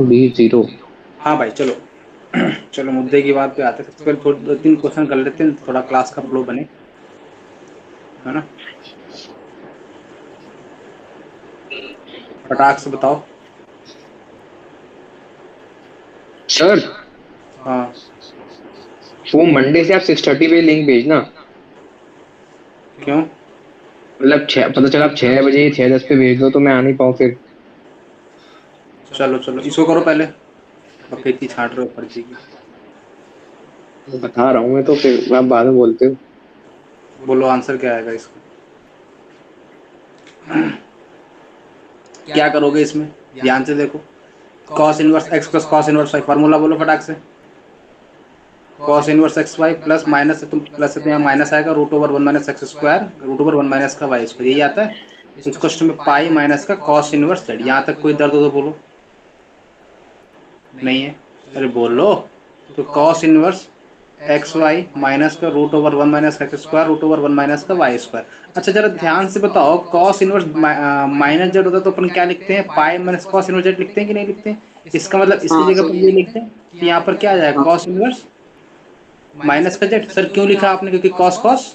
B zero. हाँ भाई चलो। चलो मुद्दे की बात पे आते हैं। सबसे पहले थोड़े 2-3 क्वेश्चन कर लेते हैं, थोड़ा क्लास का फ्लो बने, है ना। फटाक से बताओ। सर हाँ। वो मंडे से आप 6:30 पे लिंक भेजना। क्यों? मतलब छः, पता चला आप 6 बजे 6:10 पे भेज दो तो मैं आ नहीं पाऊँ फिर। चलो चलो इसको करो पहले, बकैती छांट रहे हो पर्ची की। बता रहा हूँ मैं तो, फिर आप बाद में बोलते हो। बोलो आंसर क्या आएगा इसका। क्या करोगे इसमें, ध्यान से देखो। Cos inverse X plus cos inverse Y, formula बोलो फटाक से। Cos inverse X Y plus minus से तुम प्लस से तो यहाँ माइनस आएगा, root over one minus X square, root over one minus का वाई स्क्वायर, यही आता है। इस क्वेश्चन में पाई माइनस का कॉस इनवर्स जेड, यहाँ तक कोई दर्द हो तो बोलो। नहीं है, अरे बोलो। तो cos inverse X Y minus का root over one minus X square, root over one minus का वाई स्क्वायर। अच्छा जरा ध्यान से बताओ, कॉस इनवर्स माइनस जेड होता है तो अपन क्या लिखते हैं, pi minus cos inverse Z लिखते हैं कि नहीं लिखते हैं। इसका मतलब इसकी हाँ जगह पर ये लिखते हैं कि यहाँ पर क्या आ जाएगा, हाँ कॉस इनवर्स माइनस का जेड। सर क्यों लिखा आपने, क्योंकि कॉस कॉस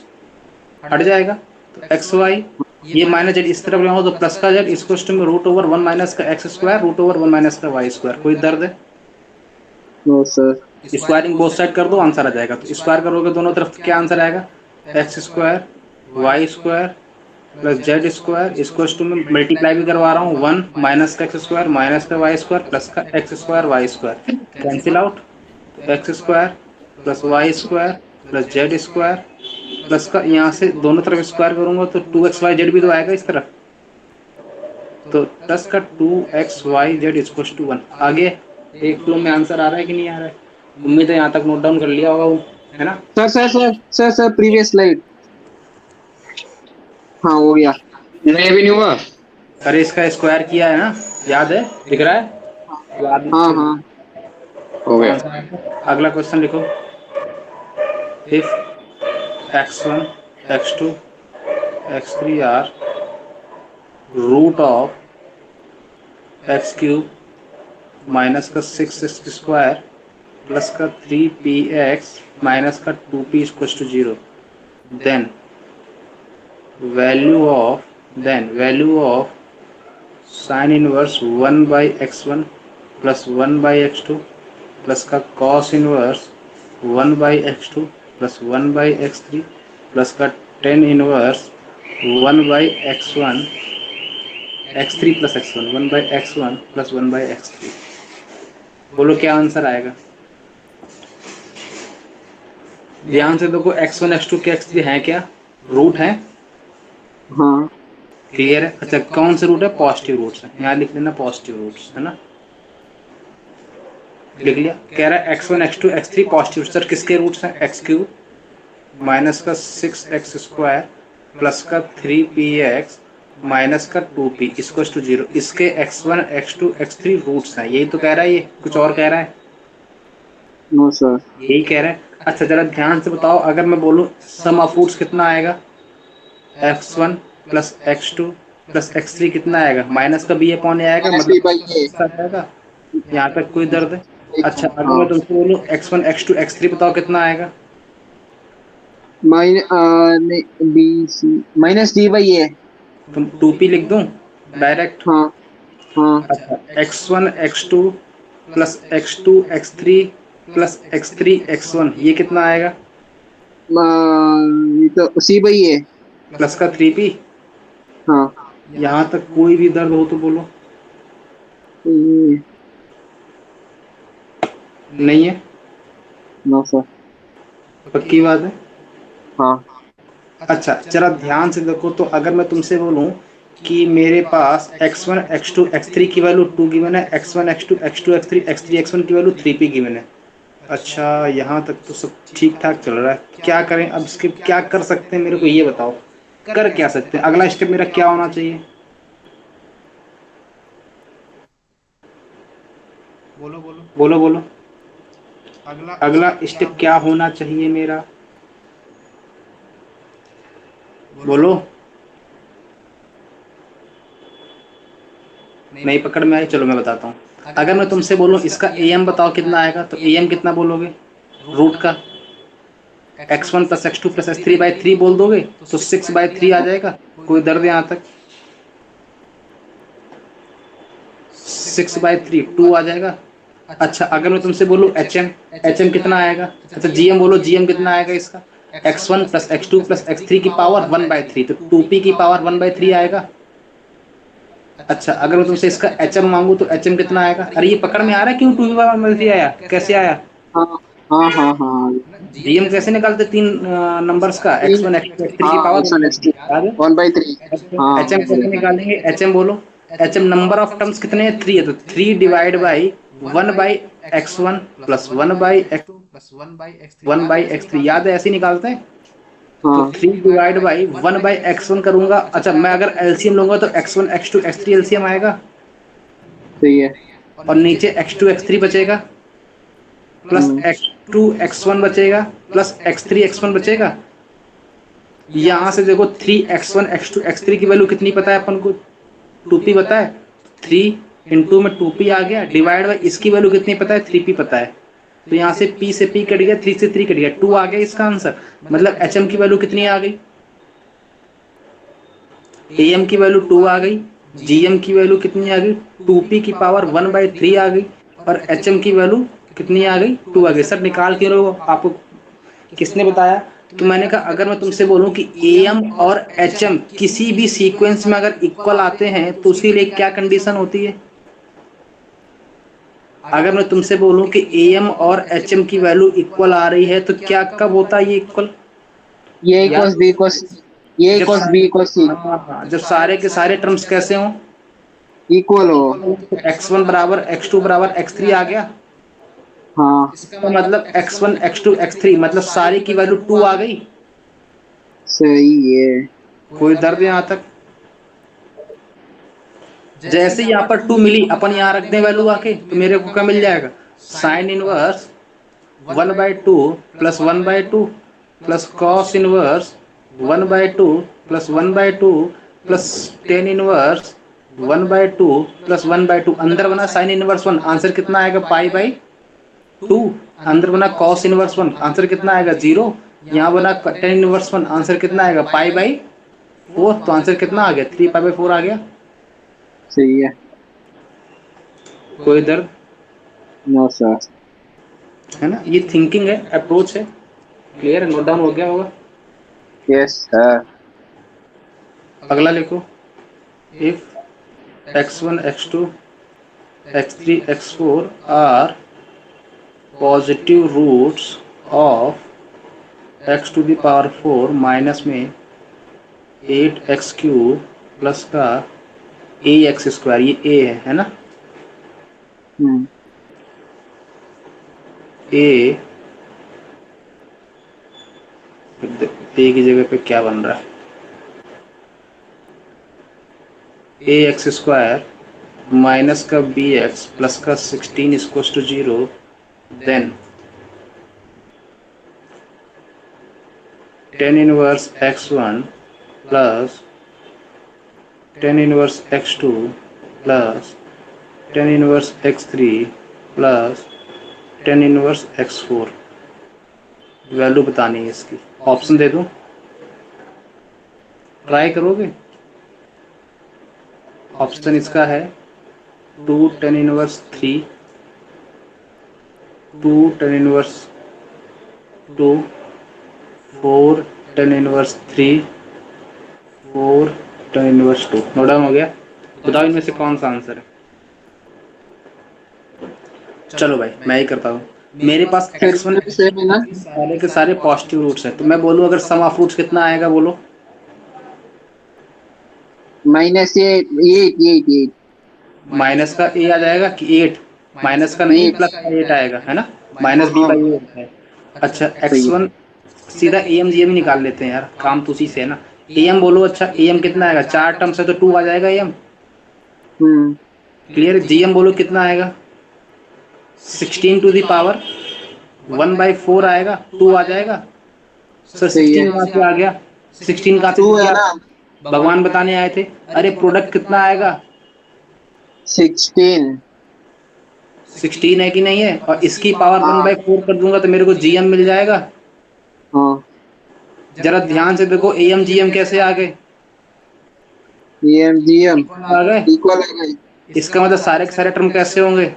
हट जाएगा। तो एक्स वाई, ये माइनस जेड इस तरफ ले तो प्लस का जेड, इसको में रूट ओवर वन माइनस का X square, root over one minus का वाई स्क्वायर। कोई दर्द है? No sir. Squaring both side कर दो, आंसर आ जाएगा। तो स्क्वायर करोगे दोनों तरफ तो क्या आंसर आएगा, X square Y square plus Z square, इसको में मल्टीप्लाई भी करवा रहा हूँ, वन माइनस का एक्स स्क्वायर माइनस का वाई स्क्वायर प्लस का X square Y square, cancel out. तो X square plus Y square plus Z square plus का यहाँ से दोनों तरफ स्क्वायर करूंगा तो टू एक्स वाई जेड भी तो आएगा इस तरफ। तो प्लस का two X Y Z equal to one. आगे एक फ्लो में आंसर आ रहा है कि नहीं आ रहा है? उम्मीद है यहाँ तक नोट डाउन कर लिया होगा वो, है ना। Sir previous slide. हाँ हो गया। नहीं अभी नहीं हुआ। अरे इसका स्क्वायर किया है ना, याद है, दिख रहा है, याद नहीं हाँ चलो। हाँ हो तो गया। आंसर अगला क्वेश्चन लिखो। If x1 x2 x3 are root of X cube minus का सिक्स एक्स स्क्वायर प्लस का थ्री पी एक्स माइनस का two P equal to zero, then value of sine inverse one by X one plus one by X two plus का cos inverse one by X two plus one by X three plus का tan inverse one by X one X three plus X one by X one plus one by X three. बोलो क्या answer आएगा। ध्यान से देखो, x one X to के x three है क्या, रूट है, हाँ क्लियर है। अच्छा कौन से रूट है, पॉजिटिव रूट्स है, यहाँ लिख लेना पॉजिटिव रूट्स, है ना। लिख लिया। कह रहा है X one X two X three positive, sir किसके रूट्स हैं, एक्स क्यूब माइनस का सिक्स एक्स स्क्वायर प्लस का थ्री पी एक्स माइनस का टू पी इसको टू जीरो, इसके X one X two X three roots हैं, यही तो कह रहा है, ये कुछ और कह रहा है, नो सर। यही कह रहा है। अच्छा जरा ध्यान से बताओ, अगर मैं बोलूं सम ऑफ रूट्स कितना आएगा, x one plus X two plus X three कितना आएगा, माइनस का बी अपॉन ए आएगा, माइनस मतलब बी बाई ए। इसका आएगा। यहाँ तक कोई दर्द है? अच्छा अगर हाँ मैं तुमसे बोलूं X one X two X three बताओ कितना आएगा। नहीं B C minus D by A. तुम टू पी लिख दूं डायरेक्ट। हाँ हाँ। अच्छा X one X two plus X two X three plus X three X one, ये कितना आएगा, ये तो सी बाई ए। प्लस का थ्री पी। हाँ। यहाँ तक कोई भी दर्द हो तो बोलो। नहीं है, नो सर। पक्की बात है। हाँ अच्छा जरा ध्यान से देखो, तो अगर मैं तुमसे बोलूं कि मेरे पास x1 x2 x3 की वैल्यू 2 गिवन है, x1 x2 x2 x3 x3 x1 की वैल्यू 3p गिवन है। अच्छा यहाँ तक तो सब ठीक ठाक चल रहा है, क्या करें अब, इसके क्या कर सकते हैं मेरे को ये बताओ, कर क्या सकते हैं, अगला स्टेप मेरा क्या होना चाहिए, बोलो बोलो। अगला स्टेप क्या होना चाहिए मेरा, बोलो। नहीं पकड़ में आई, चलो मैं बताता हूँ। अगर मैं तुमसे बोलूं इसका AM बताओ कितना आएगा, तो AM कितना बोलोगे रूट का x1 plus x2 plus x3/3 बोल दोगे तो 6/3 आ जाएगा। कोई दर्द यहाँ तक? 6/3 2 आ जाएगा। अच्छा अगर मैं तुमसे बोलूं HM कितना आएगा? अच्छा GM बोलो, GM कितना आएगा इसका? x1 plus x2 plus x3 की पावर 1/3, तो 2p की पावर 1/3 आएगा। अच्छा अगर मैं तुमसे इसका HM मांगू तो HM कितना आएगा? अरे ये पकड़ में आ रहा है क्यों 2p की पावर 1/3 आया, कैसे आया? हाँ हाँ हाँ हाँ। GM कैसे निकालते तीन नंबर्स का, तीन, x1 x2 x3 की हाँ पावर एक्शन 1/3, याद है? 1/3। हाँ HM कैसे निकालेंगे? HM बोलो, HM नंबर ऑफ टर्म्स कितने हैं? 3 है, तो 3 divide by 1/x1 plus 1/x3, याद है? ऐसे ही निकालते हैं। तो हाँ 3 डिवाइड बाई 1/x1 करूंगा। अच्छा मैं अगर एलसीएम लूंगा तो x1 x2 x3 एलसीएम आएगा, सही है। और नीचे x2 x3 बचेगा, प्लस x2 x1 बचेगा, प्लस x3 x1 बचेगा। यहां से देखो 3x1 x2 x3 की वैल्यू कितनी पता है अपन को? 2p पता है, 3 इंटू में 2p आ गया, डिवाइड बाई इसकी वैल्यू कितनी पता है? 3p पता है। तो यहाँ से p से p कट गया, 3 से 3 कट गया, 2 आ गया इसका आंसर। मतलब hm की वैल्यू कितनी आ गई? am की वैल्यू 2 आ गई, gm की वैल्यू कितनी आ गई? 2p की पावर 1/3 आ गई, और hm की वैल्यू कितनी आ गई? 2 आ गई। सर निकाल के रहो, आपको किसने बताया? तो मैंने कहा अगर मैं तुमसे बोलूं कि am और hm किसी भी सीक्वेंस में अगर इक्वल आते हैं तो उसके लिए क्या कंडीशन होती है? अगर मैं तुमसे बोलूं कि am और hm की वैल्यू इक्वल आ रही है तो क्या कब होता है ये इक्वल? ये इक्वल्स बी इक्वल्स, ये जब इक्वल्स बी इक्वल्स सी, जब सारे के सारे टर्म्स कैसे हों? इक्वल हो। x1 बराबर x2 बराबर x3 आ गया, हाँ तो मतलब x1 x2 x3 मतलब सारी की वैल्यू 2 आ गई। सही है। कोई दर्द यहाँ तक? जैसे यहाँ पर 2 मिली, अपन यहाँ रख दें वैल्यू आके, तो मेरे को क्या मिल जाएगा? Sine inverse 1/2 plus 1/2 plus cos inverse 1/2 plus 1/2 plus tan inverse 1/2 plus 1/2। अंदर बना साइन इनवर्स 1, आंसर कितना आएगा? π/2। अंदर बना कॉस इनवर्स 1, आंसर कितना आएगा? 0। यहाँ बना टेन इनवर्स 1, आंसर कितना आएगा? π/4। तो आंसर कितना आ गया? 3π/4 आ गया। सही है। कोई दर्द? No sir. है ना, ये थिंकिंग है, अप्रोच है। क्लियर है? नोट डाउन हो गया होगा। Yes sir. अगला लिखो, if x1 x2 x3 x4 are positive roots of x to the power 4 minus में 8x³ प्लस का ax², ये a है ना? a की जगह पे क्या बन रहा है? ax² माइनस का bx प्लस का 16 equals to 0, then tan inverse x1 plus tan inverse x2 plus tan inverse x3 plus tan inverse x4। Value बतानी है इसकी। ऑप्शन दे दूं, ट्राई करोगे? ऑप्शन इसका है 2 tan inverse 3, 2 tan inverse 2, 4 tan inverse 3, 4 tan inverse 2। Note down हो गया? बताओ इनमें से कौन सा आंसर है? चलो भाई मैं ही करता हूँ। मेरे पास x1 सेम है ना। सारे के सारे पॉजिटिव रूट्स हैं, तो मैं बोलूँ अगर सम ऑफ रूट्स कितना आएगा? बोलो। -8 माइनस का a आ जाएगा कि 8? माइनस का नहीं, प्लस का 8 आएगा, है ना? माइनस b हाँ बाई 8 है। अच्छा सही है। x1 सीधा am gm ही निकाल लेते हैं यार, काम तो उसी से है ना। am बोलो। अच्छा am कितना आएगा? 4 टर्म्स है तो 2 आ जाएगा am। क्लियर? gm बोलो कितना आएगा? 16 टू द पावर 1/4 आएगा, 2 आ जाएगा। सर सही है। 16 कहाँ से आ गया? 16 कहाँ से 2 दिख है गया? ना। भगवान बताने आए थे। अरे प्रोडक्ट कितना आएगा? 16। 16 है कि नहीं है, और इसकी पावर 1/4 कर दूंगा तो मेरे को जीएम मिल जाएगा। हाँ, जरा ध्यान से देखो एम जीएम कैसे आ गए, एम जी एम आ गए। इक्वल आ गए इसका मतलब सारे के सारे टर्म कैसे होंगे,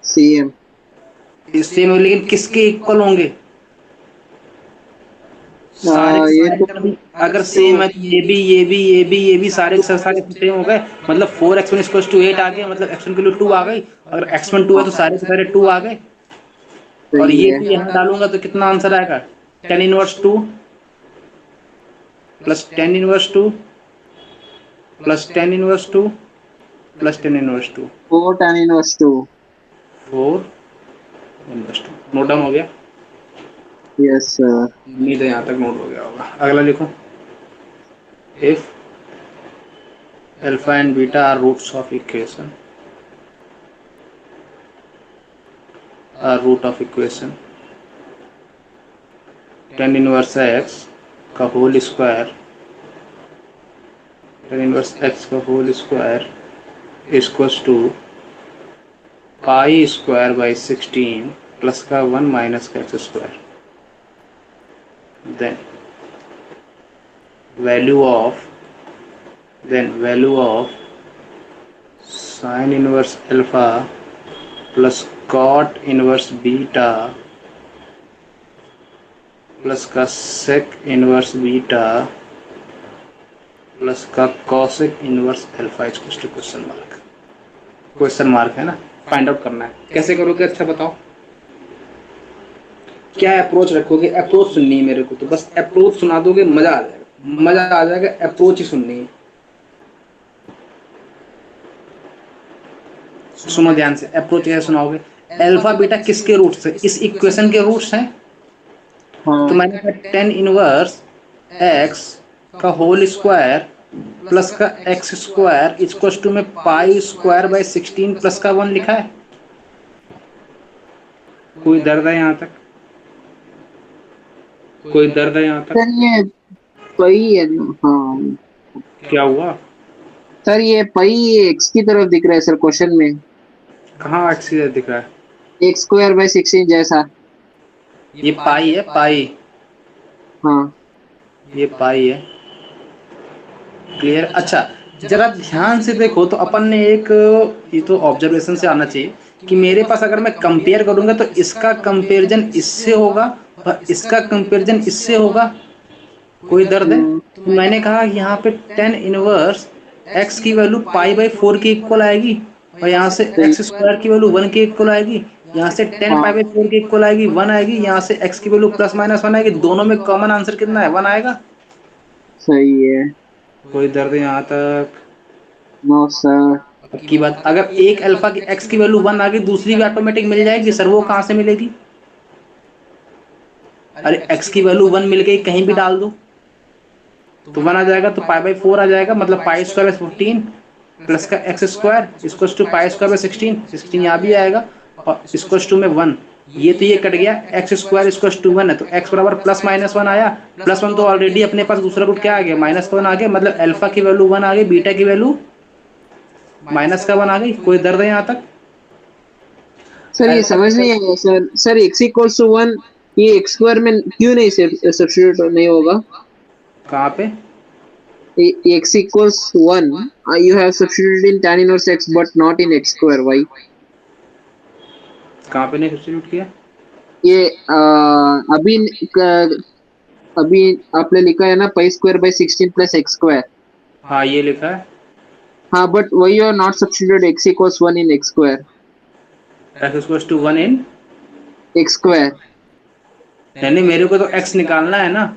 सी एम। इससे में, लेकिन किसके इक्वल होंगे, सारे के ये सारे तो टर्म अगर सेम है तो ये भी सारे के सारे सेम हो गए। मतलब 4x1 = 8 आ गए, मतलब x1 की वैल्यू 2 आ गई। अगर x1 2 है तो सारे के सारे 2 आ गए। और सही ये है। 2 यहाँ डालूंगा तो कितना आंसर आएगा, tan inverse 2 plus tan inverse 2 plus tan inverse 2 plus tan inverse 2, 4 tan inverse 2। 4 inverse 2। Note down हो गया, यस सर। उम्मीद है यहाँ तक नोट हो गया होगा। अगला लिखो, if alpha and beta are roots of equation, tan inverse X का whole square, tan inverse X का whole square equals to pi square by 16 plus का 1 माइनस का X square. Then value of sine inverse alpha plus cot inverse beta plus का sec inverse beta plus का cosec inverse alpha equals to question mark है ना, find out करना है। कैसे करोगे, अच्छा बताओ, क्या अप्रोच रखोगे। अप्रोच सुननी है मेरे को, तो बस अप्रोच सुना दोगे, मजा आ जाएगा, मजा आ जाएगा। अप्रोच ही सुननी है, सुनो ध्यान से। अप्रोच कैसे सुनाओगे, अल्फा बीटा किसके रूट्स है, इस इक्वेशन के रूट्स हैं। तो हाँ, मैंने कहा टेन इनवर्स एक्स का होल स्क्वायर प्लस का एक्स स्क्वायर इक्वल्स टू में पाई स्क्वायर बाई 16 प्लस का 1 लिखा है। कोई दर्द है यहाँ तक, कोई दर्द है यहाँ तक, सर ये पई है ना? हाँ क्या हुआ, सर, ये पई एक्स की तरफ दिख रहा है सर क्वेश्चन में। कहाँ एक्सीज दिख रहा है, एक्स स्क्वायर बाय 16 जैसा। ये पाई है, पाई, हाँ ये पाई है। क्लियर, अच्छा। जरा ध्यान से देखो तो अपन ने एक, ये तो ऑब्जर्वेशन से आना चाहिए कि मेरे पास अगर मैं कंपेयर करूंगा तो इसका कंपैरिजन इससे होगा और इसका कंपैरिजन इससे होगा। कोई दर्द है, तो मैंने कहा यहाँ पे टेन इनवर्स एक्स की वैल्यू पाई बाई 4 के इक्वल आएगी, और यहाँ से सही। एक्स स्क्वायर की वैल्यू 1 के इक्वल आएगी, यहाँ से टेन हाँ पाई बाई 4 के इक्वल आएगी 1 आएगी, यहाँ से एक्स की वैल्यू प्लस माइनस 1 आएगी। दोनों में कॉमन आंसर कितना है, 1 आएगा। सही है। कोई दर्द है यहाँ तक, नो सर। की बात। अगर एक अल्फा की एक्स की वैल्यू 1 आ गई, दूसरी भी ऑटोमेटिक मिल जाएगी सर, वो कहाँ से मिलेगी। अरे एक्स की वैल्यू 1 मिल गई, कहीं भी डाल दो तो 1 आ जाएगा, तो पाई बाई 4 आ जाएगा, मतलब पाई स्क्वायर बाई 15 प्लस का X square equals to pi square by 16 यहाँ भी आएगा, और इक्वल्स टू में 1। ये तो ये कट गया, एक्स स्क्वायर इक्वल्स टू 1 है, तो एक्स बराबर प्लस माइनस 1 आया। प्लस 1 तो ऑलरेडी अपने पास दूसरा रूट क्या आ गया, माइनस 1 आ गया, मतलब अल्फा की वैल्यू 1 आ गई, बीटा की वैल्यू माइनस का 1 आ गई। कोई दर्द है यहाँ तक, सर ये समझ नहीं आया सर। सर एक्स इक्वल्स टू 1, ये एक्स स्क्वायर में क्यों नहीं सब्स्टिट्यूट नहीं होगा? कहाँ पे, x equals 1, you have substituted in tan inverse x but not in x square, why? कहाँ पे नहीं सब्स्टिट्यूट किया, ये अभी अभी आपने लिखा है ना, pi square by 16 plus X square. हाँ ये लिखा है, हाँ, but why you are not substituted x equals 1 in x square? X equals to 1 in, x square. यानी मेरे को तो एक्स निकालना है ना।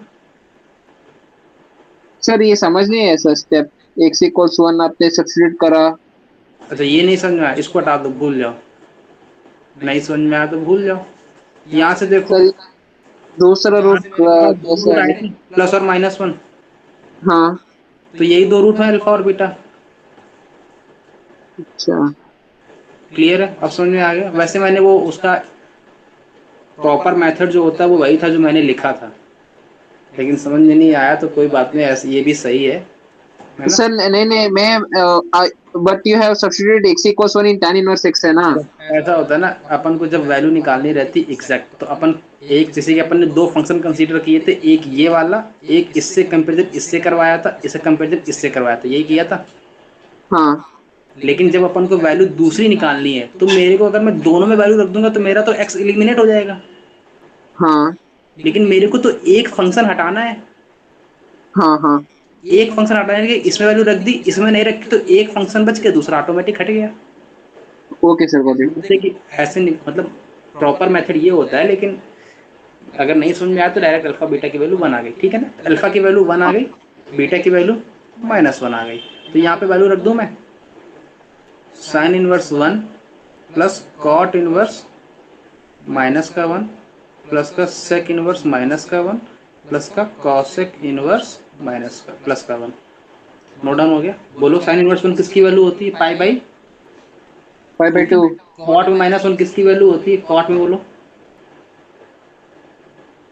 सर ये समझ नहीं है सर स्टेप। x इक्वल्स 1 आपने सब्स्टिट्यूट करा। अच्छा ये नहीं समझ में आया, इसको हटा दो, भूल जाओ, नहीं समझ में आया तो भूल जाओ। यहाँ से देखो, सर दूसरा यहाँ रूट से मेरे पास दो कैसा रूट आए है? थे, प्लस और माइनस 1, हाँ। तो यही दो रूट है अल्फा और बीटा। अच्छा। क्लियर है, अब समझ में आ गया। वैसे मैंने वो उसका प्रॉपर मेथड जो होता है वो वही था जो मैंने लिखा था, लेकिन समझ में नहीं आया तो कोई बात नहीं, ऐसे ये भी सही है। है ना। सर नहीं नहीं मैं but you have substituted x equals 1 in tan inverse x है ना। ऐसा होता है ना, अपन को जब वैल्यू निकालनी रहती एग्जैक्ट, तो अपन एक, जैसे कि अपन ने दो फंक्शन कंसीडर किए थे, एक ये वाला, एक इससे कंपेरिजन इससे करवाया था, इससे कंपेरिजन इससे करवाया था, यही किया था। हाँ लेकिन जब अपन को वैल्यू दूसरी निकालनी है, तो मेरे को अगर मैं दोनों में वैल्यू रख दूंगा तो मेरा तो एक्स एलिमिनेट हो जाएगा। हाँ लेकिन मेरे को तो एक फंक्शन हटाना है। हाँ हाँ एक फंक्शन हटाने के, इसमें वैल्यू रख दी, इसमें नहीं रखी, तो एक फंक्शन बच के दूसरा ऑटोमेटिक हट गया। Okay sir got it. जैसे कि ऐसे नहीं, मतलब प्रॉपर मेथड ये होता है, लेकिन अगर नहीं समझ में आया तो डायरेक्ट अल्फा बीटा की वैल्यू 1 आ गई, ठीक है ना। अल्फा की वैल्यू 1 आ गई, बीटा की वैल्यू -1 आ गई। तो यहाँ पे वैल्यू रख दूं मैं, sine inverse 1 plus cot inverse -1 plus का सेक इनवर्स -1 प्लस का कॉसेक इनवर्स +1। नोट डाउन हो गया। बोलो साइन इनवर्स 1 किसकी वैल्यू होती है, पाई बाई 5/2। कॉट में -1 किसकी वैल्यू होती है, कॉट में बोलो।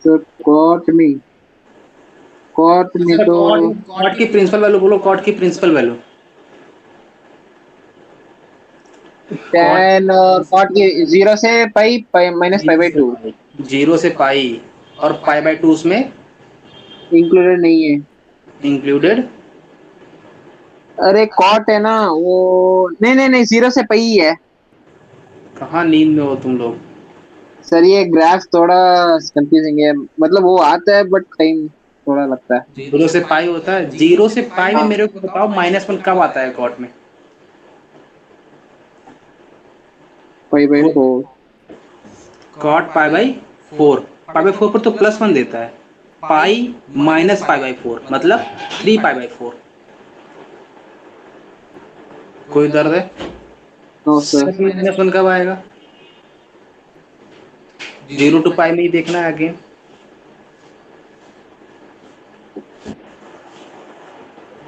सर कॉट में तो कॉट की प्रिंसिपल वैल्यू बोलो, कॉट की प्रिंसिपल वैल्यू। कॉट tan और कॉट की 0 से पाई पाई -π/2 जीरो से पाई, और π/2 उसमें इंक्लूडेड नहीं है। इंक्लूडेड। अरे कॉट है ना वो, नहीं नहीं नहीं 0 से पाई ही है। कहाँ नींद में हो तुम लोग। सर ये ग्राफ थोड़ा कंफ्यूजिंग है, मतलब वो आता है बट टाइम थोड़ा लगता है। जीरो से पाई होता है, जीरो से पाई में हाँ मेरे को बताओ -1 कब आता है कॉट में। π/4। कॉट π/4, π/4 पर तो +1 देता है, पाई -π/4 मतलब 3π/4। कोई दर्द है। No sir. सेक -1 कब आएगा, 0 to पाई में ही देखना है आगे।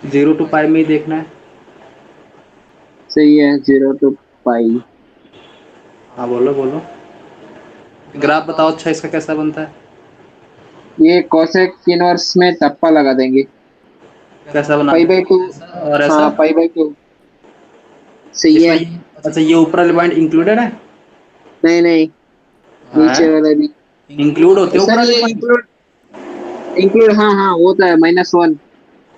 जीरो टू पाई में ही देखना है। सही है 0 to पाई। हाँ बोलो बोलो, ग्राफ बताओ अच्छा इसका कैसा बनता है। ये कोसेक इनवर्स में टप्पा लगा देंगे। कैसा बना π/2। है और ऐसा। हाँ π/2 सही इसमें है। अच्छा ये ऊपर वाले पॉइंट इंक्लूडेड है। नहीं नहीं हाँ नीचे वाला भी। इंक्लूड होते हैं ऊपर सर वाले ये पॉइंट। इंक्लूड इंक्लूड हाँ हाँ होता है -1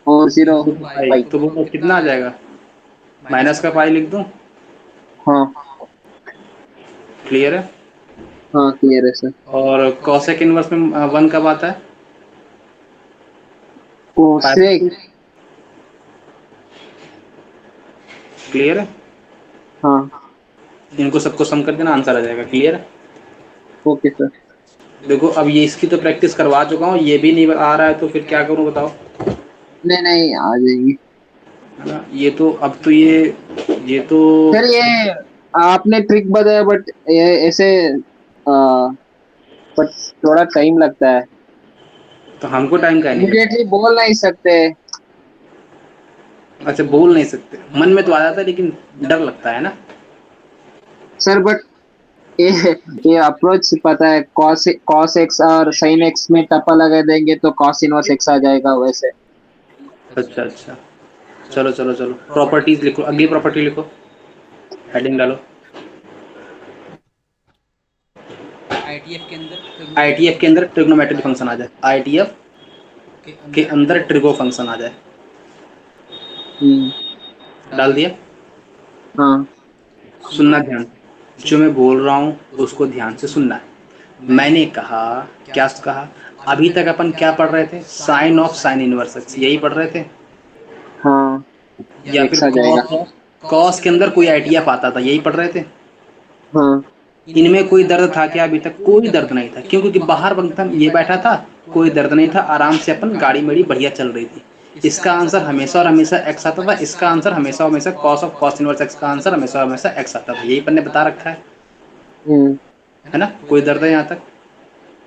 और 0 पाई पाई। तो वो कितना आ जाएगा, माइनस का पाई लिख दूं। हाँ क्लियर है। हाँ क्लियर है सर। और कॉसेक इनवर्स में 1 कब आता है, कोसेक। क्लियर है। हाँ इनको सबको सम कर देना, आंसर आ जाएगा। क्लियर है। Okay sir. देखो अब ये इसकी तो प्रैक्टिस करवा चुका हूँ, ये भी नहीं आ रहा है तो फिर क्या करूँ बताओ। नहीं नहीं आ जाएंगी। है ना, ये तो अब तो ये तो सर ये आपने ट्रिक बताया बट ये ऐसे बट थोड़ा टाइम लगता है। तो हमको टाइम का नहीं लगता। इमीडिएटली बोल नहीं सकते। अच्छा बोल नहीं सकते, मन में तो आ जाता है लेकिन डर लगता है ना। सर बट ये ये अप्रोच पता है, कॉस एक्स और साइन एक्स में टप्पा लगा देंगे तो कॉस इनवर्स एक्स आ जाएगा वैसे। अच्छा अच्छा, चलो चलो चलो, प्रॉपर्टीज लिखो, अगली प्रॉपर्टी लिखो, हेडिंग डालो। आईटीएफ के अंदर ट्रिग्नोमेट्रिक फंक्शन आ जाए, आईटीएफ के अंदर ट्रिगो फंक्शन आ जाए। हम्म। डाल दिया। हाँ सुनना ध्यान से, जो मैं बोल रहा हूँ उसको ध्यान से सुनना है। मैंने कहा, क्या कहा, अभी तक अपन क्या पढ़ रहे थे, sine of sine inverse x, यही पढ़ रहे थे। हाँ या फिर एक्स आ जाएगा। कॉस, कॉस के अंदर कोई आईटीएफ आता था, यही पढ़ रहे थे। हाँ इनमें कोई दर्द था क्या, अभी तक कोई दर्द नहीं था, क्यों, क्योंकि बाहर बंधन ये बैठा था, कोई दर्द नहीं था, आराम से अपन गाड़ी मेरी बढ़िया चल रही थी। इसका आंसर हमेशा और हमेशा एक्स आता था, इसका आंसर हमेशा हमेशा cos of cos inverse X का आंसर हमेशा हमेशा एक्स आता था, यही अपन ने बता रखा हम्म। है ना। कोई दर्द है यहाँ तक,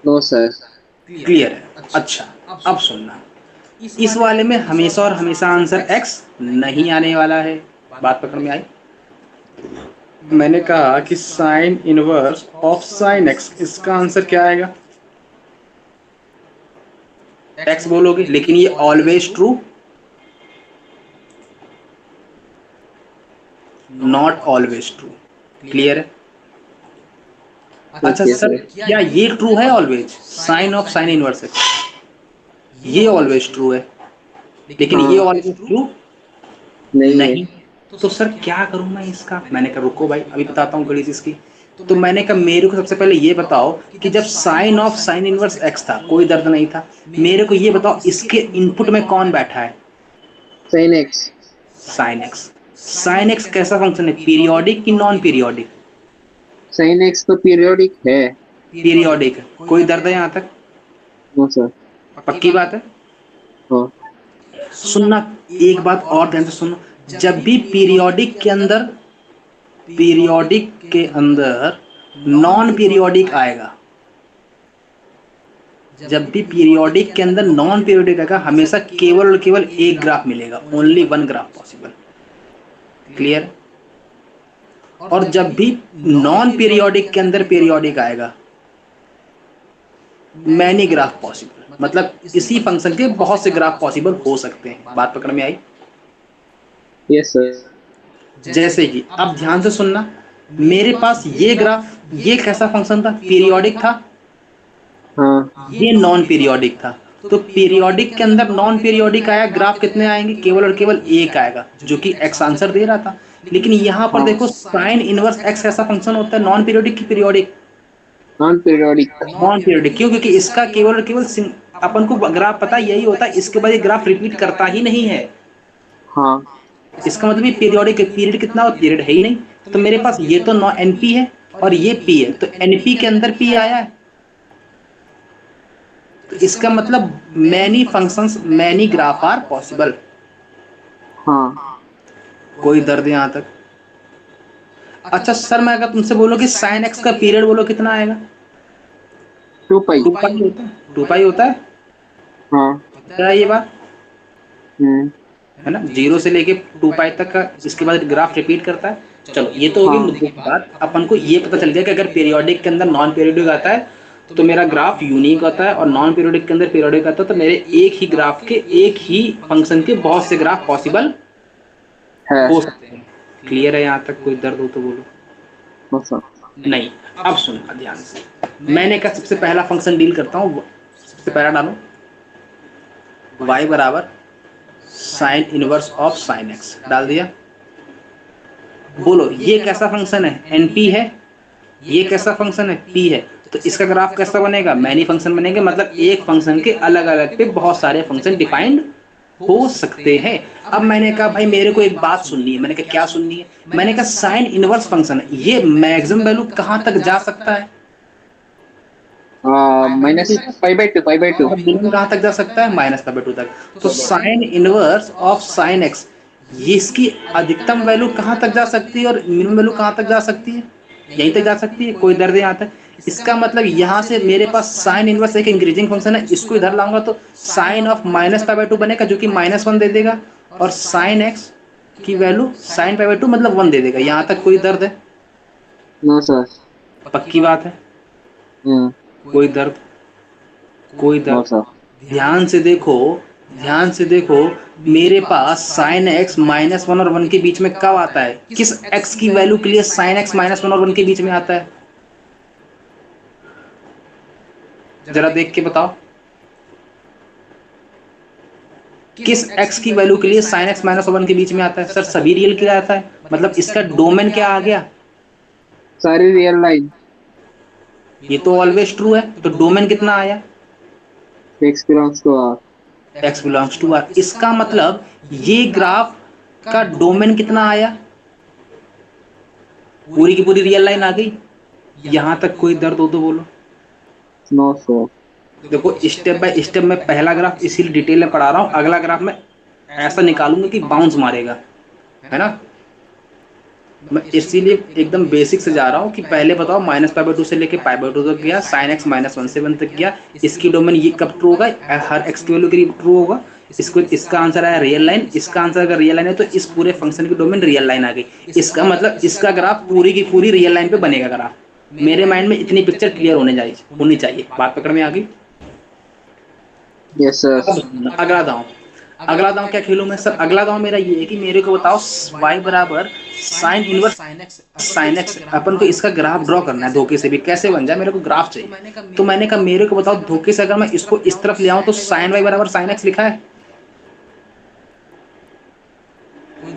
नो सर। क्लियर है। अच्छा अब सुनना, इस वाले में हमेशा और हमेशा आंसर एक्स नहीं आने वाला है। बात पकड़ में आई। मैंने कहा कि sine inverse of sine x, इसका आंसर क्या आएगा, एक्स बोलोगे, लेकिन ये always true not always true. Clear है? अच्छा ओके सर, सर। क्या ये ट्रू है always? Sine of sine inverse x ये ऑलवेज ट्रू है, लेकिन ये हाँ ऑलवेज ट्रू नहीं है। नहीं। तो सर क्या करूं मैं इसका? मैंने कहा रुको भाई, अभी बताता हूँ गणित इसकी। तो मैंने कहा मेरे को सबसे पहले ये बताओ कि जब sine of sine inverse x था, कोई दर्द नहीं था, मेरे को ये बताओ इसके इनपुट में कौन बैठा है? Sine x. Sine x. Sine x कैसा फंक्शन है, पीरियोडिक कि नॉन पीरियोडिक? साइन एक्स तो पीरियोडिक है। पीरियोडिक है। कोई दर्द है यहाँ तक? No sir. पक्की बात है? हाँ सुनना, एक बात और ध्यान से सुनो, जब भी पीरियोडिक के अंदर नॉन पीरियोडिक आएगा, जब भी पीरियोडिक के अंदर नॉन पीरियोडिक आएगा, हमेशा केवल और केवल एक ग्राफ मिलेगा, only one graph possible. Clear? और जब भी नॉन पीरियोडिक के अंदर पीरियोडिक आएगा, मैनी ग्राफ पॉसिबल, मतलब इसी फंक्शन के बहुत से ग्राफ पॉसिबल हो सकते हैं। बात पकड़ में आई? Yes sir. जैसे कि अब ध्यान से सुनना, मेरे पास ये ग्राफ, ये कैसा फंक्शन था, पीरियोडिक था, हाँ ये नॉन पीरियोडिक था। तो पीरियोडिक के अंदर नॉन पीरियोडिक आया, ग्राफ कितने आएंगे, केवल और केवल एक आएगा, जो कि एक्स आंसर दे रहा था। लेकिन यहां पर हाँ देखो, साइन इनवर्स एक्स कैसा फंक्शन होता है, नॉन पीरियोडिक की periodic? Non periodic. Non periodic. क्यों? क्योंकि इसका केवल और केवल अपन को ग्राफ पता यही होता है, इसके बाद ये ग्राफ रिपीट करता ही नहीं है। हाँ इसका मतलब ये पीरियोडिक, पीरियड कितना हो, पीरियड है ही नहीं। तो मेरे पास ये तो नॉन एनपी है और ये पी है, तो एनपी के अंदर पी आया है, तो इसका मतलब many functions, many graph are possible. हाँ कोई दर्द यहां तक? अच्छा सर, मैं अगर तुमसे बोलूं कि साइन एक्स का पीरियड बोलो कितना आएगा? 2 पाई। 2 पाई होता है। 2 पाई होता है, हाँ। क्या है ये बात? हम्म। है ना, 0 से लेके 2 पाई तक का, इसके बाद ग्राफ रिपीट करता है। चलो ये तो होगी हाँ मुद्दे की बात। अपन को ये पता चल गया कि अगर पीरियोडिक के अंदर नॉन पीरियोडिक आता है तो मेरा ग्राफ यूनिक होता है, और नॉन पीरियोडिक के अंदर पीरियोडिक आता है तो मेरे एक ही ग्राफ के, एक ही फंक्शन के बहुत से ग्राफ पॉसिबल है। हो सकते हैं। क्लियर है यहाँ तक? कोई दर्द हो तो बोलो। No sir. नहीं। अब सुनना ध्यान से, मैंने कहा सबसे पहला फंक्शन डील करता हूँ। सबसे पहला डालो, y बराबर sign inverse of sine x, डाल दिया। बोलो ये कैसा फंक्शन है, एनपी है। ये कैसा फंक्शन है, पी है। तो इसका ग्राफ कैसा बनेगा, मैनी फंक्शन बनेगा, मतलब एक फंक्शन के अलग अलग पे बहुत सारे फंक्शन डिफाइंड हो सकते हैं। अब मैंने कहा भाई मेरे को एक बात सुननी है। मैंने कहा क्या सुननी है? मैंने कहा साइन इनवर्स फंक्शन है, ये मैक्सिमम वैल्यू कहां तक जा सकता है? Minus pi by 2 pi by 2। और मिनिमम कहां तक जा सकता है, -π/2 तक। तो sign inverse of sine x, ये इसकी अधिकतम वैल्यू कहां तक जा सकती है और मिनिमम वैल्यू कहां तक जा सकती है? यहीं तक जा सकती है। कोई दर्द यहाँ तक? इसका मतलब यहाँ से मेरे पास साइन इनवर्स एक इंक्रीजिंग फंक्शन है, इसको इधर लाऊंगा तो साइन ऑफ -π/2 बनेगा, जो कि -1 दे देगा, और साइन एक्स की वैल्यू sin π/2 मतलब 1 दे देगा। यहाँ तक कोई दर्द है? No sir. पक्की बात है? कोई दर्द? कोई नो दर्द? सर। ध्यान से देखो, ध्यान से देखो, मेरे पास साइन एक्स -1 और 1 के बीच में कब आता है, किस एक्स की वैल्यू के लिए साइन एक्स -1 और 1 के बीच में आता है? जरा देख के बताओ, किस एक्स की वैल्यू के लिए साइन एक्स -1 के बीच में आता है? सर सभी रियल के लिए आता है, मतलब इसका डोमेन क्या आ गया? सारी रियल लाइन। ये तो ऑलवेज ट्रू है, तो डोमेन कितना आया? X belongs to R. x belongs to R. इसका मतलब ये ग्राफ का डोमेन कितना आया? पूरी की पूरी रियल लाइन आ गई। यहां तक कोई दर्द हो तो बोलो। No sir. देखो स्टेप बाय स्टेप मैं पहला ग्राफ इसीलिए डिटेल में पढ़ा रहा हूँ, अगला ग्राफ में ऐसा निकालूंगा कि बाउंस मारेगा, है ना। मैं इसीलिए एकदम बेसिक से जा रहा हूँ कि पहले बताओ -π/2 से लेके π/2 तक गया, साइन एक्स -1 से 1 तक गया, इसकी डोमेन ये कब ट्रू होगा, हर एक्स की वैल्यू के लिए ट्रू होगा। इसको, इसका आंसर आया रियल लाइन। इसका आंसर अगर रियल लाइन है तो इस पूरे फंक्शन की डोमेन रियल लाइन आ गई। इसका मतलब इसका ग्राफ पूरी की पूरी रियल लाइन पे बनेगा ग्राफ। मेरे माइंड में इतनी पिक्चर क्लियर होनी चाहिए। बात पकड़ में आ गई? Yes sir. अगला दाओ, अगला दांव क्या खेलूं मैं सर? अगला दांव मेरा ये है कि मेरे को बताओ y बराबर साइन इनवर्स साइन एक्स, अपन को इसका ग्राफ ड्रॉ करना है धोखे से भी, कैसे बन जाए मेरे को ग्राफ चाहिए। तो मैंने कहा मेरे को बताओ धोखे से अगर मैं इसको इस तरफ ले आऊं तो साइन y बराबर साइन एक्स लिखा है,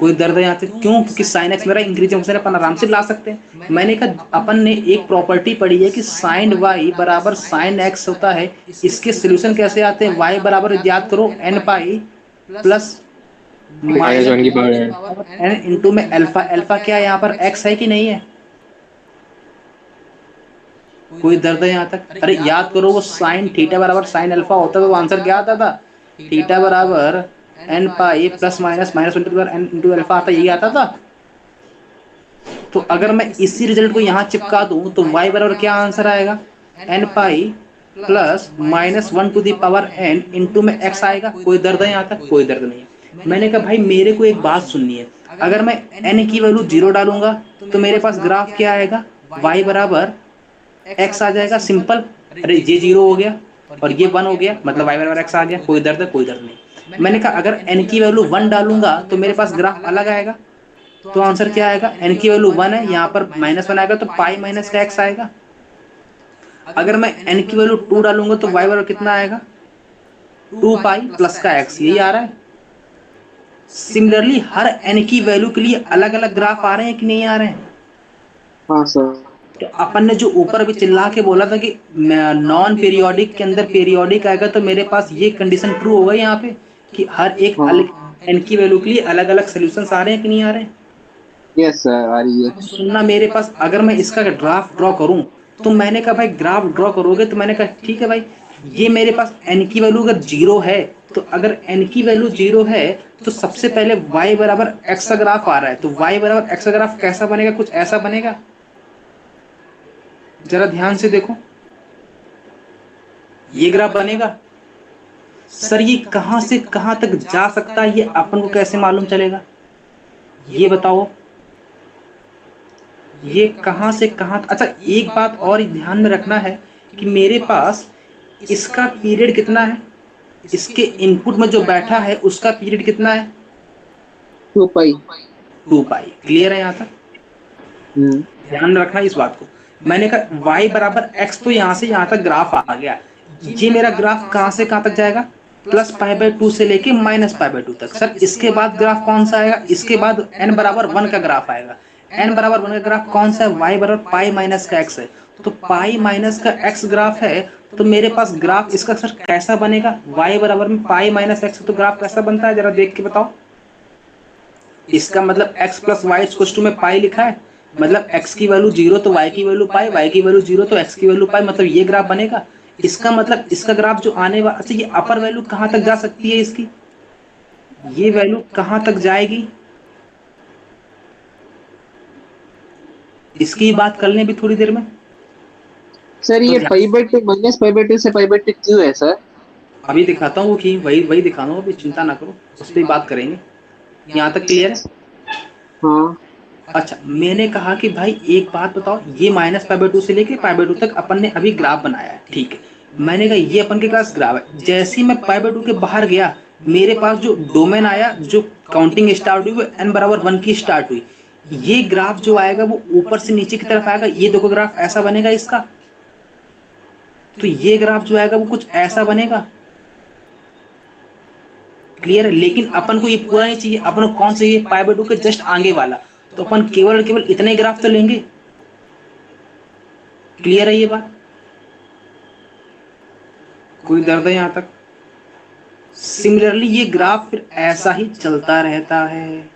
कोई दर्द है यहाँ पे? क्यों? क्योंकि साइन एक्स मेरा इंक्रीजिंग फंक्शन है, अपन आराम से ला सकते हैं। मैंने कहा अपन ने एक प्रॉपर्टी पढ़ी है कि साइन वाई बराबर साइन एक्स होता है, इसके सोल्यूशन कैसे आते हैं? वाई बराबर याद करो n pi plus minus one की पावर एन इंटू में अल्फा। अल्फा क्या है यहाँ पर? एक्स है कि नहीं है? कोई दर्द है यहाँ तक? अरे याद करो, वो साइन थीटा बराबर साइन अल्फा होता है, तो आंसर क्या आता था? थीटा बराबर n pi plus minus minus one to n into alpha आता, यही आता था। तो अगर मैं इसी रिजल्ट को यहाँ चिपका दूं तो y बराबर क्या आंसर आएगा? N pi plus minus one to the power n into में x आएगा। कोई दर्द है यहाँ तक? कोई दर्द नहीं है। मैंने कहा भाई मेरे को एक बात सुननी है, अगर मैं n की वैल्यू 0 डालूंगा तो मेरे पास ग्राफ क्या आएगा? y बराबर x आ जाएगा, सिंपल। अरे ये 0 हो गया और ये 1 हो गया, मतलब y बराबर x आ गया। कोई दर्द है? कोई दर्द नहीं। मैंने कहा अगर n की वैल्यू 1 डालूंगा तो मेरे पास ग्राफ अलग आएगा, तो आंसर क्या आएगा? n की वैल्यू 1 है, यहाँ पर माइनस 1 आएगा तो पाई माइनस का x आएगा। अगर मैं n की वैल्यू 2 डालूंगा तो y बराबर कितना आएगा? 2 पाई प्लस का x, यही आ रहा है। सिमिलरली हर n की वैल्यू के लिए अलग अलग ग्राफ आ रहे हैं कि नहीं आ रहे हैं? हाँ सर। तो अपन ने जो ऊपर अभी चिल्ला के बोला था कि नॉन पीरियोडिक के अंदर पीरियोडिक आएगा, तो मेरे पास ये कंडीशन ट्रू होगा यहाँ पे कि हर एक अलग n की वैल्यू के लिए अलग अलग सोल्यूशंस आ रहे हैं कि नहीं आ रहे हैं? यस सर, आ रही है। सुनना मेरे पास, अगर मैं इसका ग्राफ ड्रॉ करूं तो मैंने कहा भाई ग्राफ ड्रॉ करोगे, तो मैंने कहा ठीक है भाई, ये मेरे पास n की वैल्यू अगर 0 है, तो अगर n की वैल्यू 0 है तो सबसे पहले y बराबर x का ग्राफ आ रहा है, तो y बराबर x का ग्राफ कैसा बनेगा? कुछ ऐसा बनेगा, जरा ध्यान से देखो, ये ग्राफ बनेगा। सर ये कहां से कहां तक जा सकता है, ये अपन को कैसे मालूम चलेगा? ये बताओ, ये कहां से कहां? अच्छा एक बात और ध्यान में रखना है कि मेरे पास इसका पीरियड कितना है, इसके इनपुट में जो बैठा है उसका पीरियड कितना है? 2 पाई। 2 पाई। क्लियर है यहाँ तक? ध्यान रखना इस बात को। मैंने कहा y बराबर x, तो यहाँ से यहाँ तक ग्राफ आ गया। ये मेरा ग्राफ कहां से कहां तक जाएगा? प्लस पाई बाई 2 से लेके माइनस पाई बाई 2 तक। सर इसके बाद ग्राफ कौन सा आएगा? इसके बाद n बराबर 1 का ग्राफ आएगा। n बराबर 1 का ग्राफ कौन सा है? y बराबर पाई माइनस का x है, तो पाई माइनस का x ग्राफ है, तो मेरे पास ग्राफ इसका सर कैसा बनेगा? y बराबर में पाई माइनस x, तो ग्राफ कैसा बनता है जरा देख के बताओ। इसका मतलब x plus y equals to में पाई लिखा है, मतलब x की वैल्यू 0 तो y की वैल्यू पाई, y की वैल्यू 0 तो x की वैल्यू पाई, मतलब ये ग्राफ बनेगा। इसका मतलब इसका ग्राफ जो आने वाला, अच्छा ये अपर वैल्यू कहां तक जा सकती है इसकी? ये वैल्यू कहां तक जाएगी, इसकी बात कर लें भी थोड़ी देर में। सर ये पाई बाई 2 माइनस पाई बाई 2 से पाई बाई 2 क्यों है सर? अभी दिखाता हूँ कि वही दिखा रहा हूँ, अभी चिंता ना करो, उस पर बात करेंगे। यहाँ तक क्लियर है? हाँ। अच्छा मैंने कहा कि भाई एक बात बताओ, ये माइनस पाई बाई 2 से लेके पाई बाई 2 तक अपन ने अभी ग्राफ बनाया है, ठीक है। मैंने कहा ये अपन के पास ग्राफ है, जैसे ही मैं पाई बाई 2 के बाहर गया मेरे पास जो डोमेन आया, जो काउंटिंग स्टार्ट हुई वो n बराबर 1 की स्टार्ट हुई। ये ग्राफ जो आएगा वो ऊपर से नीचे की तरफ आएगा, ये देखो ग्राफ ऐसा बनेगा इसका, तो ये ग्राफ जो आएगा वो कुछ ऐसा बनेगा। क्लियर है? लेकिन अपन को ये पूरा नहीं चाहिए, अपन को कौन चाहिए? पाई बाई 2 के जस्ट आगे वाला, तो अपन केवल केवल इतने ग्राफ तो लेंगे। क्लियर है ये बात? कोई दर्द है यहां तक? सिमिलरली ये ग्राफ फिर ऐसा ही चलता रहता है।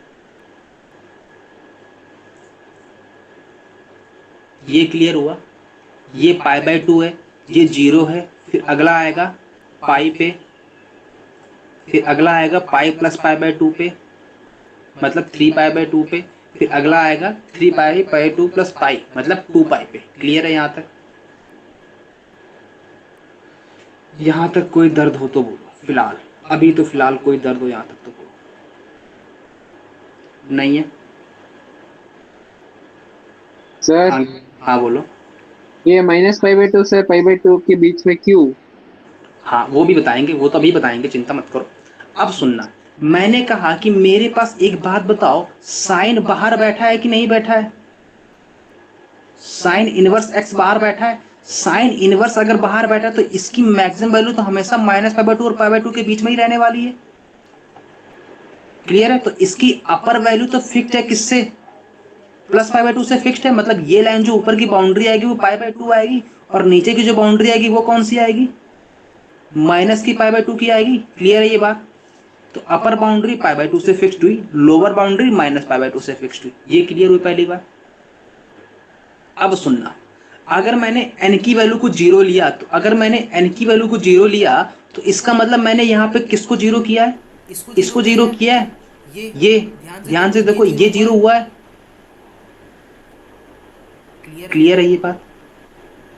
ये क्लियर हुआ? ये पाई बाई 2 है, ये 0 है, फिर अगला आएगा पाई पे, फिर अगला आएगा पाई प्लस पाई बाई 2 पे, मतलब 3 पाई बाई 2 पे, फिर अगला आएगा 3 पाई बाई 2 प्लस पाई, मतलब 2 पाई पे। क्लियर है यहाँ तक? यहाँ तक कोई दर्द हो तो बोलो फिलहाल, अभी तो फिलहाल कोई दर्द हो यहाँ तक तो बोलो। नहीं है? सर हाँ बोलो। ये माइनस पाई बाई 2 से पाई बाई 2 के बीच में क्यों? हाँ वो भी बताएंगे, वो तो अभी बताएंगे, चिंता मत करो। अब सुनना, मैंने कहा कि मेरे पास एक बात बताओ, साइन बाहर बैठा है कि नहीं बैठा है? साइन इनवर्स एक्स बाहर बैठा है। साइन इनवर्स अगर बाहर बैठा है तो इसकी मैक्सिमम वैल्यू तो हमेशा -π/2 और π/2 के बीच में ही रहने वाली है। क्लियर है? तो इसकी अपर वैल्यू तो फिक्स्ड है, किससे? +π/2 से फिक्स्ड है। मतलब ये लाइन जो ऊपर की बाउंड्री आएगी वो π/2 आएगी, और नीचे की जो बाउंड्री आएगी वो कौन सी आएगी? माइनस की π/2 की आएगी। क्लियर है ये बात? तो अपर बाउंड्री π/2 से फिक्स्ड हुई, लोअर बाउंड्री -π/2 से फिक्स्ड हुई। ये क्लियर हुई पहली बार। अब सुनना, अगर मैंने n की वैल्यू को 0 लिया, तो अगर मैंने n की वैल्यू को 0 लिया तो इसका मतलब मैंने यहाँ पे किसको 0 किया है? इसको 0 किया है। ये ध्यान से देखो, ये 0 हुआ है। क्लियर है ये बात?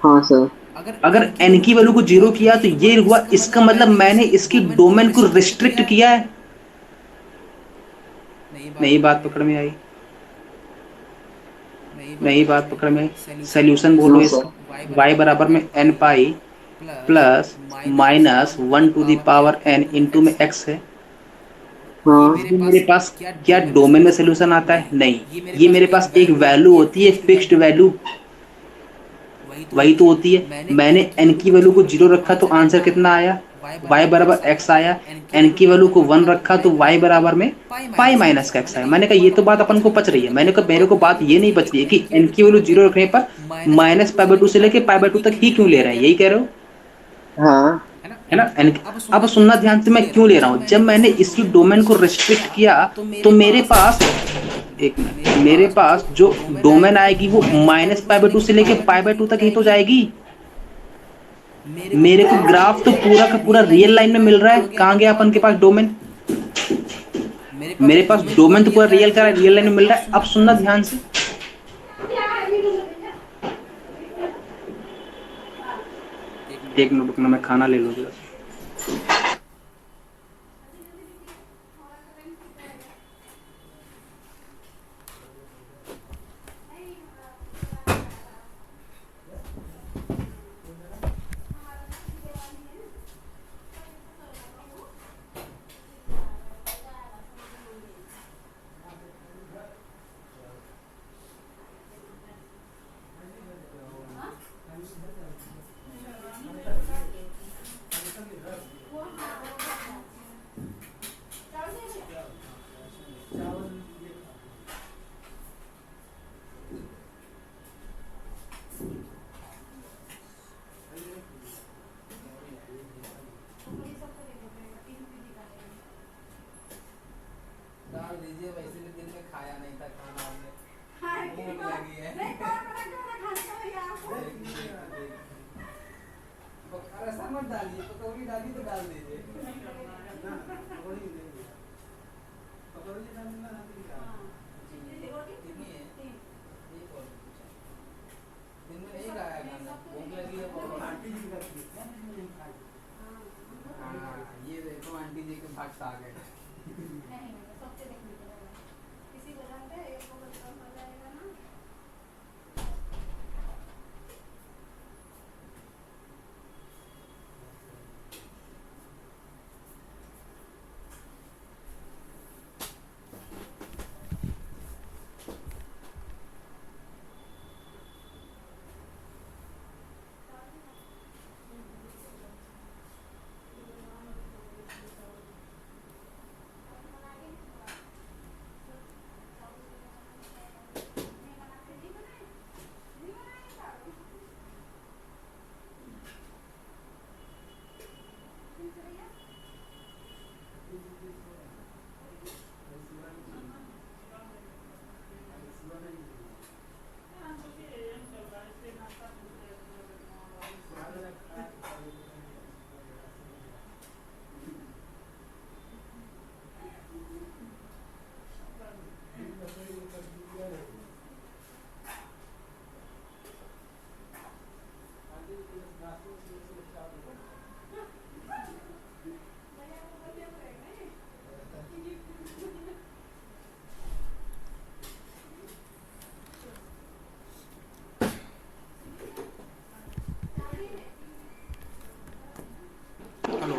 हाँ सर। अगर n की वैल्यू को 0 किया तो ये हुआ, इसका मतलब मैंने इसकी डोमेन को रिस्ट्रिक्ट किया है। नई बात पकड़ में आई? नई बात पकड़ में आई? सोल्यूशन बोलो हाँ इसका। सर। y बराबर में n pi plus -1 to the power n into में x है। हाँ ये मेरे पास क्या डोमेन में सोल्यूशन आता है? नहीं, ये मेरे पास एक वैल्यू होती है, फिक्स्ड वैल्यू, वही तो होती है। मैंने n की वैल्यू को 0 रखा तो आंसर कितना आया? y बराबर x आया। n की वैल्यू को 1 रखा तो y बराबर में पाई माइनस का x आया। मैंने कहा ये तो बात अपन को पच रही है। मैंने कहा मेरे को बात ये नहीं पच रही है कि n की वैल्यू 0 रखने पर -π/2 से लेके π/2 तक ही क्यों ले रहे हैं, यही कह रहे हो? हाँ है ना? अब सुनना ध्यान से, मैं क्यों ले रहा हूं। जब मैंने इसकी डोमेन को रिस्ट्रिक्ट किया तो मेरे पास, एक मिनट, मेरे पास जो डोमेन आएगी वो -π/2 से लेके π/2 तक ही तो जाएगी। मेरे को ग्राफ तो पूरा का पूरा रियल लाइन में मिल रहा है। कहां गया अपन के पास डोमेन? मेरे पास डोमेन तो पूरा रियल लाइन में मिल रहा है। अब सुनना ध्यान से, एक मिनट रुकना, मैं खाना ले लूँ जरा।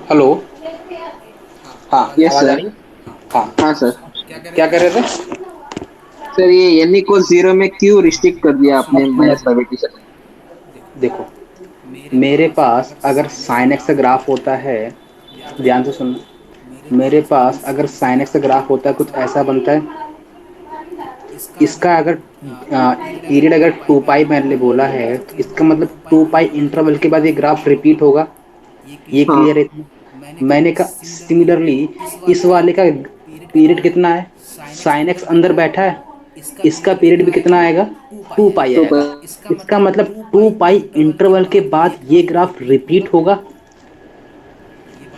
हेलो, हाँ यस आवाज आ सर। रही है। हाँ हाँ सर। क्या कह रहे थे? सर ये n इक्वल 0 में क्यों रिस्ट्रिक्ट कर दिया आपने माइनस फाइव एटी सर? देखो, मेरे पास अगर साइन एक्स का ग्राफ होता है, ध्यान से सुनना, मेरे पास अगर साइन एक्स का ग्राफ होता है कुछ ऐसा बनता है। इसका अगर पीरियड अगर 2 पाई मैंने बोला है तो इसका मतलब 2 पाई इंटरवल के बाद ये ग्राफ रिपीट होगा। ये हाँ। क्लियर है इतना? मैंने कहा सिमिलरली इस वाले का पीरियड कितना है, साइन एक्स अंदर बैठा है, इसका पीरियड भी कितना आएगा, 2 पाई तो आएगा। इसका मतलब 2 पाई इंटरवल के बाद ये ग्राफ रिपीट होगा।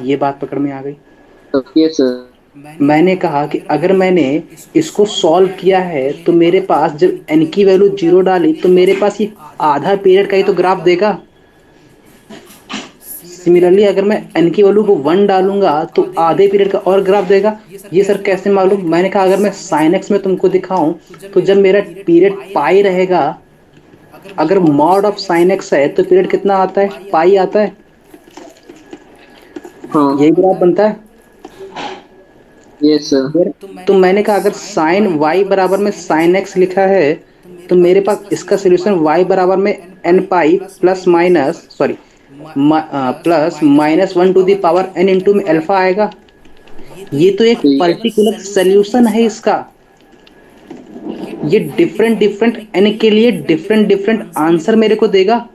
ये बात पकड़ में आ गई? ये सर। मैंने कहा कि अगर मैंने इसको सॉल्व किया है तो मेरे पास जब n की वैल्यू 0 डाली तो मेरे पास ये आधा पीरियड का ही तो ग्राफ देगा। सिमिलरली अगर मैं n की वैल्यू को 1 डालूंगा तो आधे पीरियड का और ग्राफ देगा। ये सर कैसे मालूम? मैंने कहा अगर मैं साइन एक्स में तुमको दिखाऊं तो जब मेरा पीरियड पाई रहेगा, अगर मॉड ऑफ साइन एक्स है तो पीरियड कितना आता है, पाई आता है। हाँ। यही ग्राफ बनता है। ये सर। तो मैंने कहा अगर साइन y बराबर में साइन x लिखा है तो मेरे पास इसका सोल्यूशन y बराबर में n pi plus minus sorry plus -1 to the power n into में अल्फा आएगा। ये तो एक ठीक। पर्टिकुलर सोल्यूशन है इसका। ये डिफरेंट डिफरेंट n के लिए डिफरेंट डिफरेंट आंसर मेरे को देगा।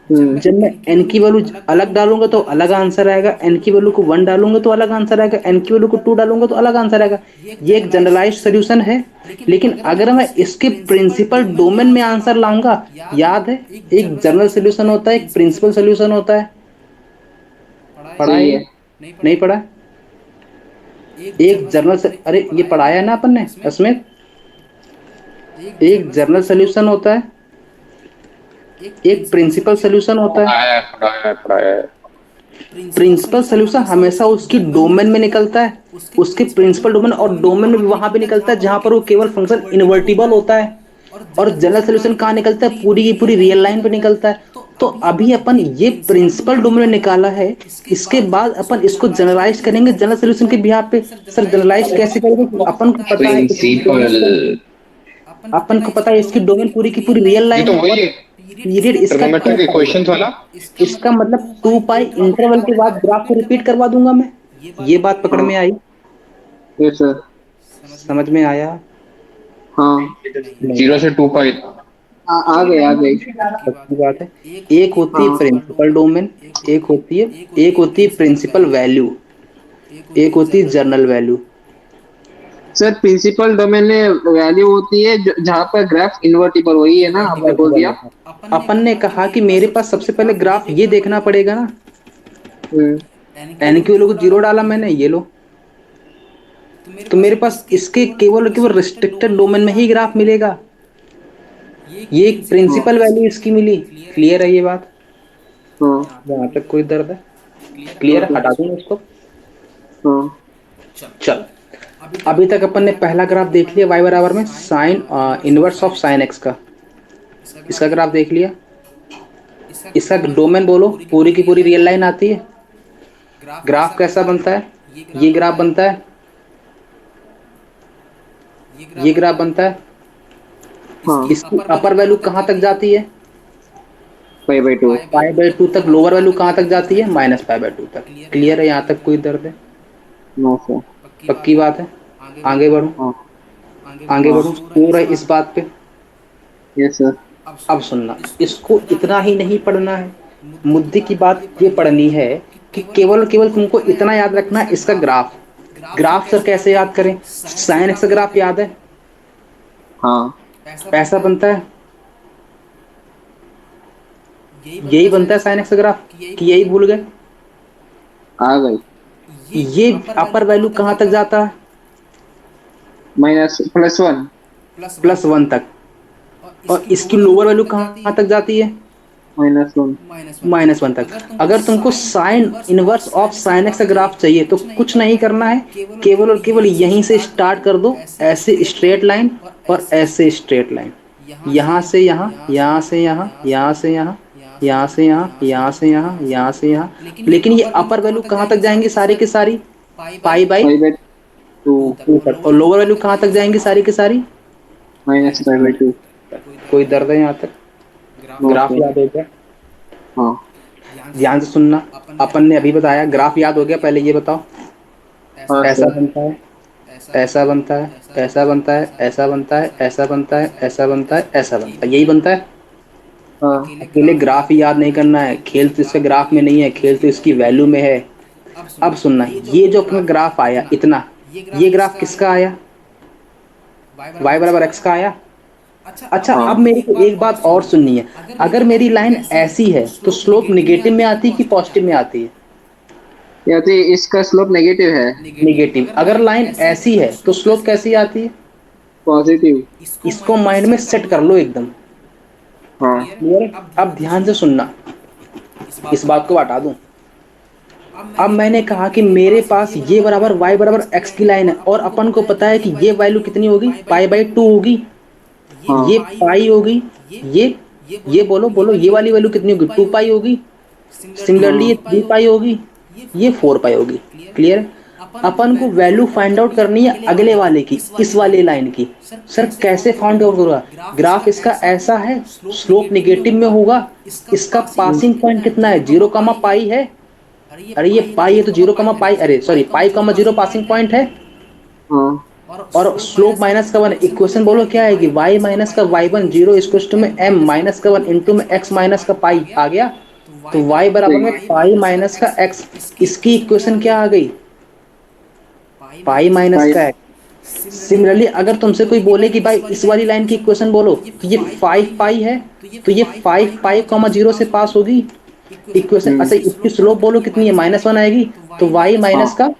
जब मैं n की वैल्यू अलग डालूंगा तो अलग आंसर आएगा, n की वैल्यू को 1 डालूंगा तो अलग आंसर आएगा, n की वैल्यू को 2 डालूंगा तो अलग आंसर आएगा। ये एक जनरलाइज्ड सॉल्यूशन है। लेकिन अगर मैं इसके प्रिंसिपल डोमेन में आंसर लाऊंगा, याद है एक जनरल सॉल्यूशन होता है, एक प्रिंसिपल सॉल्यूशन होता है। पढ़ा है सही ये? है। नहीं पढ़ा है? एक जनरल अरे ये पढ़ाया है ना अपन ने इसमें। एक जनरल सॉल्यूशन होता है, एक प्रिंसिपल सॉल्यूशन होता है। पढ़ाया है। प्रिंसिपल सोल्यूशन हमेशा उसकी डोमेन में निकलता है, उसके प्रिंसिपल डोमेन, और डोमेन में भी वहां पे निकलता है जहां पर वो केवल फंक्शन इन्वर्टिबल होता है। और जनरल सोल्यूशन कहाँ निकलता है, पूरी की पूरी रियल लाइन पे निकलता है। तो अभी अपन ये प्रिंसिपल डोमेन में निकाला है, इसके बाद अपन इसको जनरलाइज करेंगे जनरल सोल्यूशन के बिहाफ पे। सर जनरलाइज कैसे करेंगे? अपन को पता है इसकी प्रिंसिपल। डोमेन, अपन को पता है इसकी डोमेन पूरी की पूरी रियल ये लाइन तो है, और वही है, पीरियड इसका ट्रिग्नोमेट्रिक 2 पाई है। इक्वेशंस वाला। इसका मतलब 2 पाई इंटरवल के बाद ग्राफ को रिपीट करवा दूंगा मैं। ये बात पकड़ हाँ। में आई? ये सर। समझ में आया? हाँ। नहीं। 0 से 2 पाई। आ गए आ गए। सच्ची बात है। एक होती है हाँ। प्रिंसिपल डोमेन, एक होती है प्रिंसिपल वैल्यू, एक होती है general value. Sir principal domain में वैल्यू होती है जहाँ पर ग्राफ इन्वर्टिबल, वही है ना आपने बोल इन्वर्टिबल दिया। होता है। अपन ने कहा कि मेरे पास सबसे पहले ग्राफ ये देखना पड़ेगा ना। हम्म। एन की वैल्यू को 0 डाला मैंने, ये लो। तो मेरे पास इसके केवल और केवल रिस्ट्रिक्टेड डोमेन में ही ग्राफ मिलेगा। ये एक हाँ। प्रिंसिपल वैल्यू इसकी मिली। क्लियर है ये बात? हाँ। यहाँ तक कोई दर्द है? क्लियर है, ओके। हटा दूंगा इसको। हाँ। चल, अभी तक अपन ने पहला ग्राफ देख लिया y बराबर में sign inverse of sine x का। इसका ग्राफ देख लिया। इसका डोमेन बोलो, पूरी की पूरी रियल लाइन आती है। ग्राफ कैसा बनता है? ये ग्राफ बनता है, ये ग्राफ बनता है। हाँ। इसकी अपर वैल्यू कहाँ तक जाती है? 5/2। π/2 तक। लोअर वैल्यू कहाँ तक जाती है? -π/2 तक। क्लियर है? यहाँ तक कोई दर्द है? No sir. पक्की बात है? आगे बढ़ो, हाँ। आगे हाँ। बढ़ो, पूरा इस बात पे। Yes sir. अब सुनना, इसको इतना ही नहीं पढ़ना है, मुद्दे की बात ये पढ़नी है कि केवल केवल तुमको इतना याद रखना है, इसका ग्राफ। ग्राफ सर कैसे याद करें? साइन एक्स का ग्राफ याद है? हाँ। ऐसा बनता है, यही बनता है साइन एक्स का ग्राफ, कि यही भूल गए? आ गई। ये अपर वैल्यू कहाँ तक जाता है? -+1। +1 तक। और इसकी लोअर वैल्यू कहाँ तक जाती है? -1। -1 तक। अगर तुमको sign inverse of sine x का ग्राफ चाहिए तो कुछ नहीं करना है, केवल और केवल यहीं से स्टार्ट कर दो, ऐसे स्ट्रेट लाइन और ऐसे स्ट्रेट लाइन, यहाँ से यहाँ, यहाँ से यहाँ, यहाँ से यहाँ, यहाँ से यहाँ, यहाँ से यहाँ, यहाँ से यहाँ। लेकिन ये अपर वैल्यू कहाँ तक जाएंगी सारी की सारी? पाई बाई पाई बाय 2 2 तक। और लोअर वैल्यू कहाँ तक जाएंगी सारी की सारी? Minus pi by 2। कोई दर्द है यहाँ तक? No graph sir. याद हो गया? हाँ ध्यान से सुनना। अपन ने अभी बताया ग्राफ याद हो गया, पहले ये बताओ। हाँ ऐसा सर। बनता है, ऐसा बनता है, ऐसा बनता है, ऐसा बनता है, ऐसा बनता है, ऐसा बनता है, ऐसा बनता है, यही बनता है। हाँ अकेले ग्राफ ही याद नहीं करना है, खेल तो इसके ग्राफ में नहीं है, खेल तो इसकी वैल्यू में है। अब सुनना, ये जो अपना ग्राफ आया इतना, ये ग्राफ किसका आया? y बराबर x का आया। अच्छा, हाँ। अब मेरे को एक बात और सुननी है। अगर मेरी लाइन ऐसी है तो स्लोप निगेटिव में आती है कि पॉजिटिव में आती है? या तो इसका स्लोप नेगेटिव है। निगेटिव। अगर लाइन ऐसी है तो स्लोप कैसी आती है? पॉजिटिव। इसको माइंड में सेट कर लो एकदम। हाँ क्लियर है? अब ध्यान से सुनना, इस बात को हटा दूं। अब मैंने कहा कि मेरे पास ये बराबर y बराबर x की लाइन है, और अपन को पता है कि ये वैल्यू कितनी होगी, पाई बाई 2 होगी। हाँ ये पाई होगी, ये ये बोलो बोलो, ये वाली वैल्यू कितनी होगी? 2 पाई होगी। सिमिलरली ये हाँ 3 पाई होगी, ये 4 पाई होगी। क्लियर? अपन को वैल्यू फाइंड आउट करनी है अगले वाले की, इस वाले लाइन की। सर कैसे फाइंड आउट होगा? ग्राफ इसका ऐसा है, स्लोप निगेटिव में होगा, इसका पासिंग पॉइंट कितना है? 0 कमा पाई है। अरे ये पाई है तो 0 कमा पाई, अरे सॉरी, पाई कमा 0 पासिंग पॉइंट है। हाँ। और स्लोप माइनस का 1, इक्वेशन बोलो क्या आएगी? y माइनस का y1 जीरो इक्वल टू में m माइनस का 1 इंटू में x माइनस का पाई आ गया। तो y बराबर में पाई माइनस का x, इसकी इक्वेशन क्या आ गई? Pi minus pi. का x। सिमिलरली अगर तुमसे कोई बोले कि भाई इस वाली लाइन की इक्वेशन बोलो, तो ये 5 पाई है, तो ये 5 पाई कॉमा 0 से पास होगी इक्वेशन। अच्छा, इसकी स्लोप बोलो कितनी है? -1 आएगी। तो y माइनस का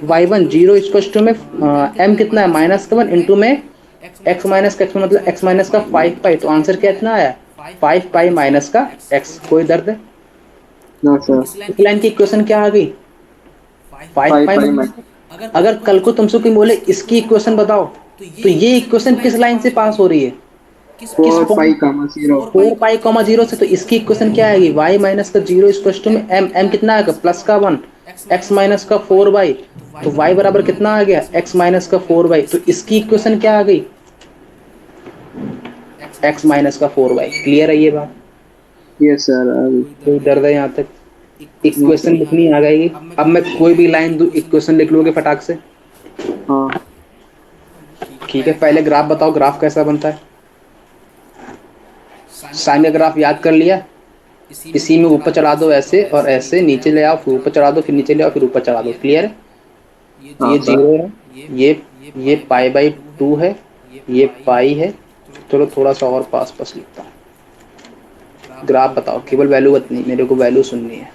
y1 जीरो इक्वल टू में m कितना है? -1 इंटू में x माइनस का x, मतलब x माइनस का 5 पाई। तो आंसर क्या इतना आया? 5 पाई माइनस का x। कोई दर्द है? No sir. इस लाइन की इक्वेशन क्या आ गई? 5 पाई पाई पाई माइनस। माइनस अगर कल को तुमसे कोई बोले इसकी इक्वेशन बताओ, तो ये इक्वेशन किस लाइन से पास हो रही है? किस 4 पाई पॉइंट? कॉमा 0। 4 पाई कॉमा 0 से। तो इसकी इक्वेशन क्या आएगी? y माइनस का 0 इक्वल टू में m कितना आएगा? प्लस का 1, x माइनस का 4 बाई। तो y बराबर कितना आ गया? x माइनस का 4 बाई। तो इसकी इक्वेशन क्या आ गई? x माइनस का 4 बाई। क्लियर है ये बात? Yes sir. कोई दर्द है यहाँ तक? No equation sir. लिखनी आ जाएगी। अब मैं कोई भी लाइन दूं, इक्वेशन लिख लोगे फटाक से? हाँ ठीक है, पहले ग्राफ बताओ, ग्राफ कैसा बनता है? साइन का ग्राफ याद कर लिया? इसी में ऊपर चढ़ा दो ऐसे, और ऐसे नीचे ले आओ, फिर ऊपर चढ़ा दो, फिर नीचे ले आओ, फिर ऊपर चढ़ा दो। क्लियर है? हाँ ये सर। 0 है, ये पाई बाई 2 है, ये पाई है। चलो थोड़ा सा और पास पास लिखता हूँ। ग्राफ बताओ, केवल वैल्यू बतानी, मेरे को वैल्यू सुननी है।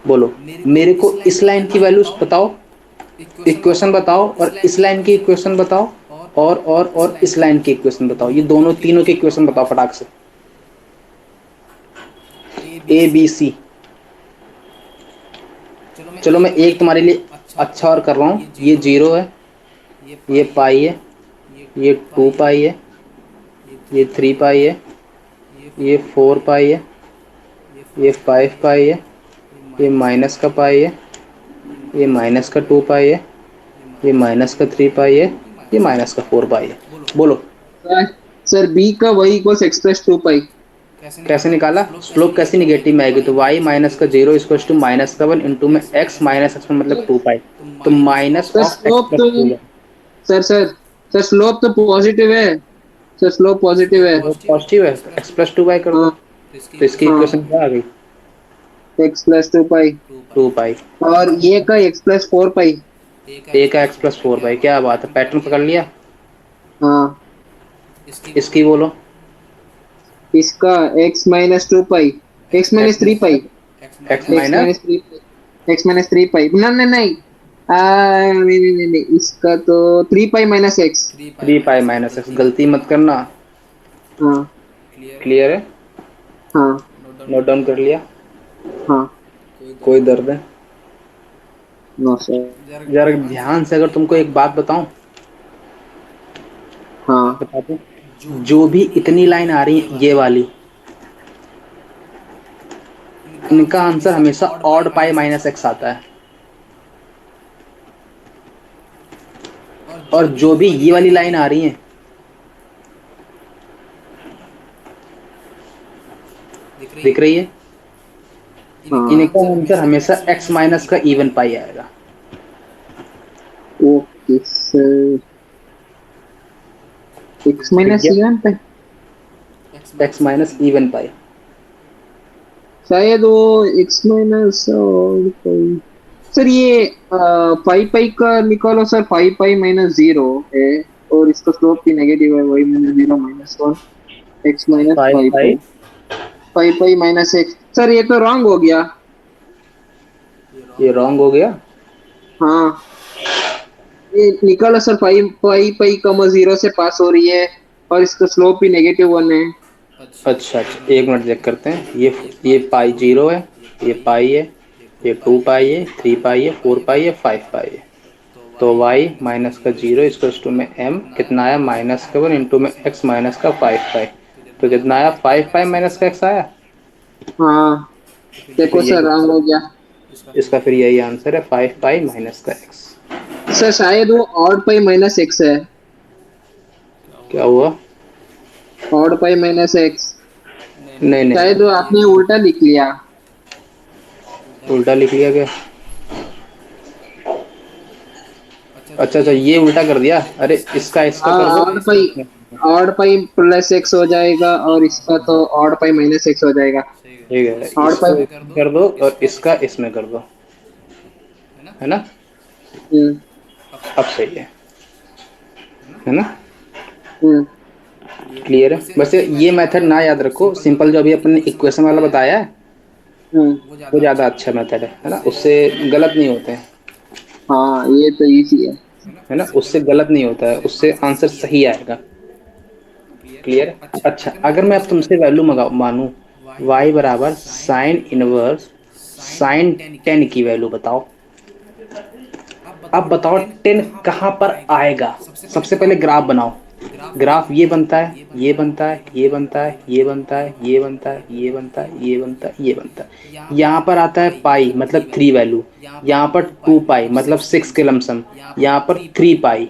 बोलो, मेरे को इस लाइन की वैल्यू बताओ, इक्वेशन बताओ, और इस लाइन की इक्वेशन बताओ, और इस लाइन की इक्वेशन बताओ। ये दोनों तीनों की इक्वेशन बताओ फटाक से। A B C. चलो मैं एक तुम्हारे लिए अच्छा और कर रहा हूँ। ये 0 है, ये पाई है, ये 2 पाई है, ये 3 पाई है, ये 4 पाई है, ये 5 पाई है, ये माइनस का पाई है, ये माइनस का 2 पाई है, ये माइनस का 3 पाई है, ये माइनस का 4 पाई है। बोलो सर बी का y इक्वल्स x प्लस 2 पाई। कैसे निकाला? स्लोप कैसी निगेटिव में आएगी? तो y माइनस का 0 इक्वल टू माइनस का 1 इंटू में x माइनस x मतलब 2 पाई। तो minus sir of x slope plus तो 2 है। सर सर सर स्लोप तो पॉजिटिव है। सर स्लोप पॉजिटिव है। वो पॉजिटिव है, तो x प्लस 2 पाई कर दो। हाँ तो इसकी हाँ। इक्वेशन क्या आ गई? x प्लस 2 पाई। 2 पाई। और ये का x प्लस 4 पाई। a का x प्लस 4 पाई। क्या बात है, पैटर्न पकड़ लिया? हाँ। इसकी बोलो। इसका x माइनस 2 पाई। x माइनस 3 पाई। x x minus minus 3 x minus 3 पाई। नहीं नहीं नहीं नहीं नहीं नहीं नहीं, इसका तो 3 pi minus x। 3 pi minus x। गलती मत करना। हाँ क्लियर है? हाँ नोट डाउन कर लिया? हाँ। कोई दर्द है? No sir. जरा ध्यान से, अगर तुमको एक बात बताऊं, हाँ बता दूं? जो भी इतनी लाइन आ रही है ये वाली, इनका आंसर हमेशा ऑड पाई माइनस एक्स आता है। और जो भी ये वाली लाइन आ रही है, दिख रही है, हाँ इनका आंसर हमेशा एक्स माइनस का इवन पाई आएगा। ओके सर, एक्स माइनस ठीक इवन पे है, एक्स माइनस इवन पाई। शायद वो एक्स माइनस और सर ये फाइव पाई का निकालो sir, five pi minus zero है और इसका स्लोप भी नेगेटिव है, वही minus zero minus one X minus pi five pi pi, five pi minus X. Sir ये तो रॉन्ग हो गया। ये रॉन्ग हो गया। हाँ ये निकालो सर, फाइव पाई पाई कम जीरो से पास हो रही है और इसका स्लोप भी नेगेटिव वन है। अच्छा अच्छा, एक मिनट चेक करते हैं। ये पाई जीरो है, ये पाई है, ये टू पाई है, थ्री पाई है, फोर पाई है, फाइव पाई है। तो y माइनस का जीरो इसको टू में m कितना आया, माइनस का वन इंटू में x माइनस का फाइव पाई। तो कितना आया, फाइव पाई माइनस का x आया। हाँ तो देखो फिर सर यही, रॉन्ग हो गया। इसका फिर यही आंसर है, फाइव पाई माइनस का x। सर शायद वो ऑड पाई माइनस एक्स है, क्या हुआ? Odd pi minus x. नहीं शायद नहीं, वो आपने उल्टा लिख लिया। उल्टा लिख लिया क्या? अच्छा अच्छा, ये उल्टा कर दिया। अरे इसका इसका कर दो। Odd pi, odd pi plus x हो जाएगा और इसका तो ऑड पाई माइनस एक्स हो जाएगा। ठीक है, ऑड इसको पाई इसमें कर दो और इसका इसमें कर दो, है ना? हम्म अब सही है ना? हम्म क्लियर है। वैसे ये मेथड ना याद रखो, सिंपल जो अभी अपन ने इक्वेशन वाला बताया है हम्म वो ज़्यादा अच्छा मेथड है ना? उससे गलत नहीं होते हैं, हाँ ये तो इजी है। है ना? उससे गलत नहीं होता है, उससे आंसर सही आएगा। क्लियर है। अच्छा, अगर मैं अब तुमसे वैल्यू मानूं y बराबर साइन इनवर्स साइन 10 की वैल्यू बताओ। अब बताओ 10 कहाँ पर आएगा। सबसे पहले ग्राफ बनाओ। ग्राफ ये बनता है, ये बनता है, ये बनता है, ये बनता है, ये बनता है, ये बनता है, ये बनता है, ये बनता है। यहाँ पर आता है पाई मतलब 3 वैल्यू, यहाँ पर 2 पाई मतलब 6 के लमसम, यहाँ पर 3 पाई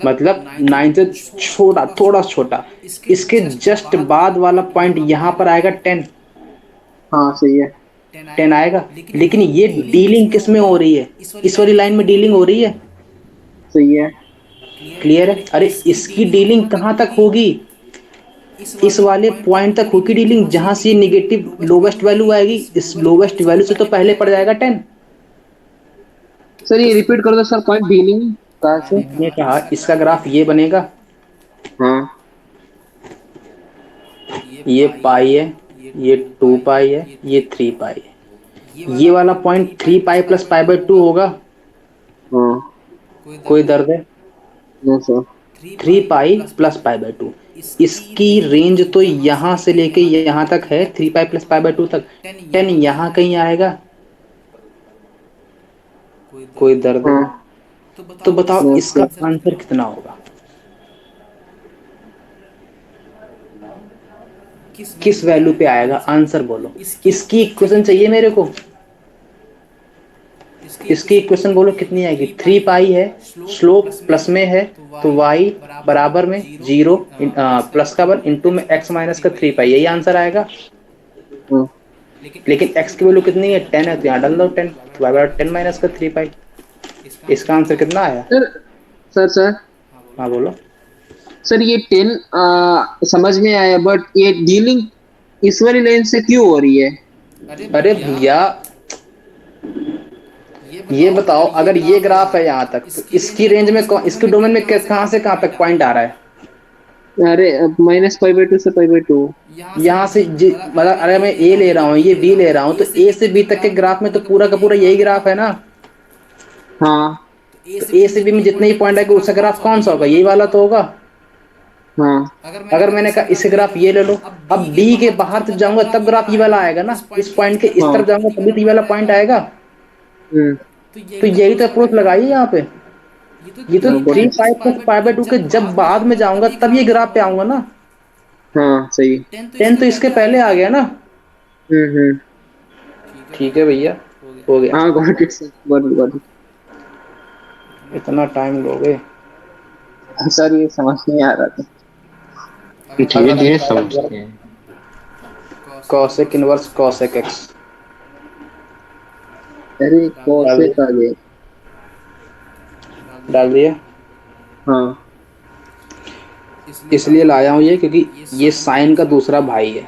मतलब 9 से छोटा, थोड़ा छोटा। इसके जस्ट बाद वाला पॉइंट यहाँ पर आएगा 10, हाँ सही है। 10 आएगा। लेकिन ये डीलिंग किस में हो रही है, इस वाली लाइन में डीलिंग हो रही है। सही है। क्लियर है। अरे इसकी डीलिंग कहाँ तक होगी, इस वाले पॉइंट तक होगी डीलिंग, जहां से निगेटिव लोवेस्ट वैल्यू आएगी। इस लोवेस्ट वैल्यू से तो पहले पड़ जाएगा 10। सर ये रिपीट कर दो सर, पॉइंट डीलिंग कहाँ से। मैंने कहा इसका ग्राफ ये बनेगा, हाँ ये पाई है, ये 2 पाई है, ये 3 पाई है। ये वाला point 3 pi plus pi by 2 होगा। हाँ कोई दर्द है? No sir. 3 pi plus pi by 2, इसकी रेंज तो यहाँ से लेके यहाँ तक है, 3 पाई प्लस पाई बाई 2 तक। 10 यहाँ कहीं आएगा। कोई दर्द है? हाँ तो बताओ नो इसका सर। आंसर कितना होगा, किस वैल्यू पे आएगा, आंसर बोलो। इसकी इक्वेशन चाहिए मेरे को, इसकी इक्वेशन बोलो कितनी आएगी। 3 पाई है, स्लोप प्लस में है, तो y बराबर में जीरो प्लस का 1 इंटू में x माइनस का 3 पाई, यही आंसर आएगा। हाँ लेकिन x की वैल्यू कितनी है, 10 है, तो यहाँ डाल दो 10, y बराबर 10 माइनस का 3 पाई। इसका आंसर कितना आया? सर सर सर हाँ बोलो। सर ये 10 समझ में आया, बट ये डीलिंग इस वाली लाइन से क्यों हो रही है। अरे भैया ये बताओ, अगर ये ग्राफ है यहाँ तक, तो इसकी रेंज में इसके डोमेन में कहाँ से कहाँ तक पॉइंट आ रहा है। अरे माइनस पाई बाई टू से पाई बाई टू। यहाँ से मतलब अरे मैं ए ले रहा हूँ, ये बी ले रहा हूँ, तो ए से बी तक के ग्राफ में तो पूरा का पूरा यही ग्राफ है ना। हाँ तो ए से बी में जितने ही पॉइंट आएगा उसका ग्राफ कौन सा होगा, यही वाला तो होगा। हाँ अगर मैंने कहा इसे ग्राफ ये ले लो, अब बी के बाहर तक जाऊंगा तब ग्राफ ये वाला आएगा ना, इस पॉइंट के इस हाँ तरफ जाऊंगा तभी तो ये वाला पॉइंट आएगा। हम्म तो यही तो अप्रोच लगाइए यहाँ पे। ये तो 3 पाई प्लस पाई बाय 2 के जब बाद में जाऊंगा तब ये ग्राफ पे आऊंगा ना। हाँ सही। 10 तो इसके पहले आ गया ना। हम्म। ठीक है भैया, हो गया। हाँ got it sir, got it. इतना टाइम लोगे? सर ये समझ नहीं आ रहा था। धीरे धीरे समझते हैं। कॉसेक इनवर्स कॉसेक एक्स अरे कॉसेक आ गया। डाल दिया। हाँ इसलिए लाया हूँ ये क्योंकि ये साइन का दूसरा भाई है।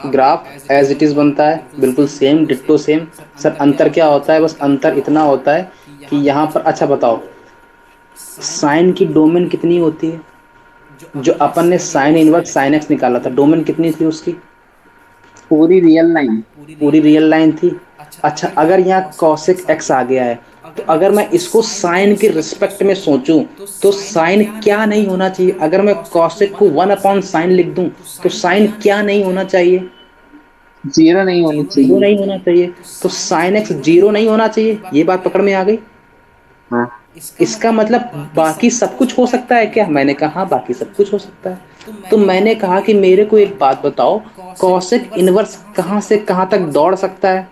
ग्राफ एज इट इज बनता है, बिल्कुल सेम डिट्टो सेम। सर अंतर क्या होता है? बस अंतर इतना होता है कि यहाँ पर, अच्छा बताओ, साइन की डोमेन कितनी होती है? जो अपन ने साइन इनवर्स साइन एक्स निकाला था, डोमेन कितनी थी उसकी? पूरी रियल लाइन। पूरी रियल लाइन थी। अच्छा, अगर यहाँ कॉसेक एक्स आ गया है तो अगर मैं इसको साइन के रिस्पेक्ट में सोचूं तो साइन क्या नहीं होना चाहिए? अगर मैं कॉसेक को 1/साइन लिख दूं तो साइन क्या नहीं होना चाहिए? जीरो नहीं होनी जीरो चाहिए। नहीं होना चाहिए। तो साइन एक्स जीरो नहीं होना चाहिए। ये बात पकड़ में आ गई? हाँ इसका मतलब बाकी सब कुछ हो सकता है क्या? मैंने कहा हाँ, बाकी सब कुछ हो सकता है। तो मैंने कहा कि मेरे को एक बात बताओ, कॉसेक इनवर्स कहाँ से कहाँ तक दौड़ सकता है?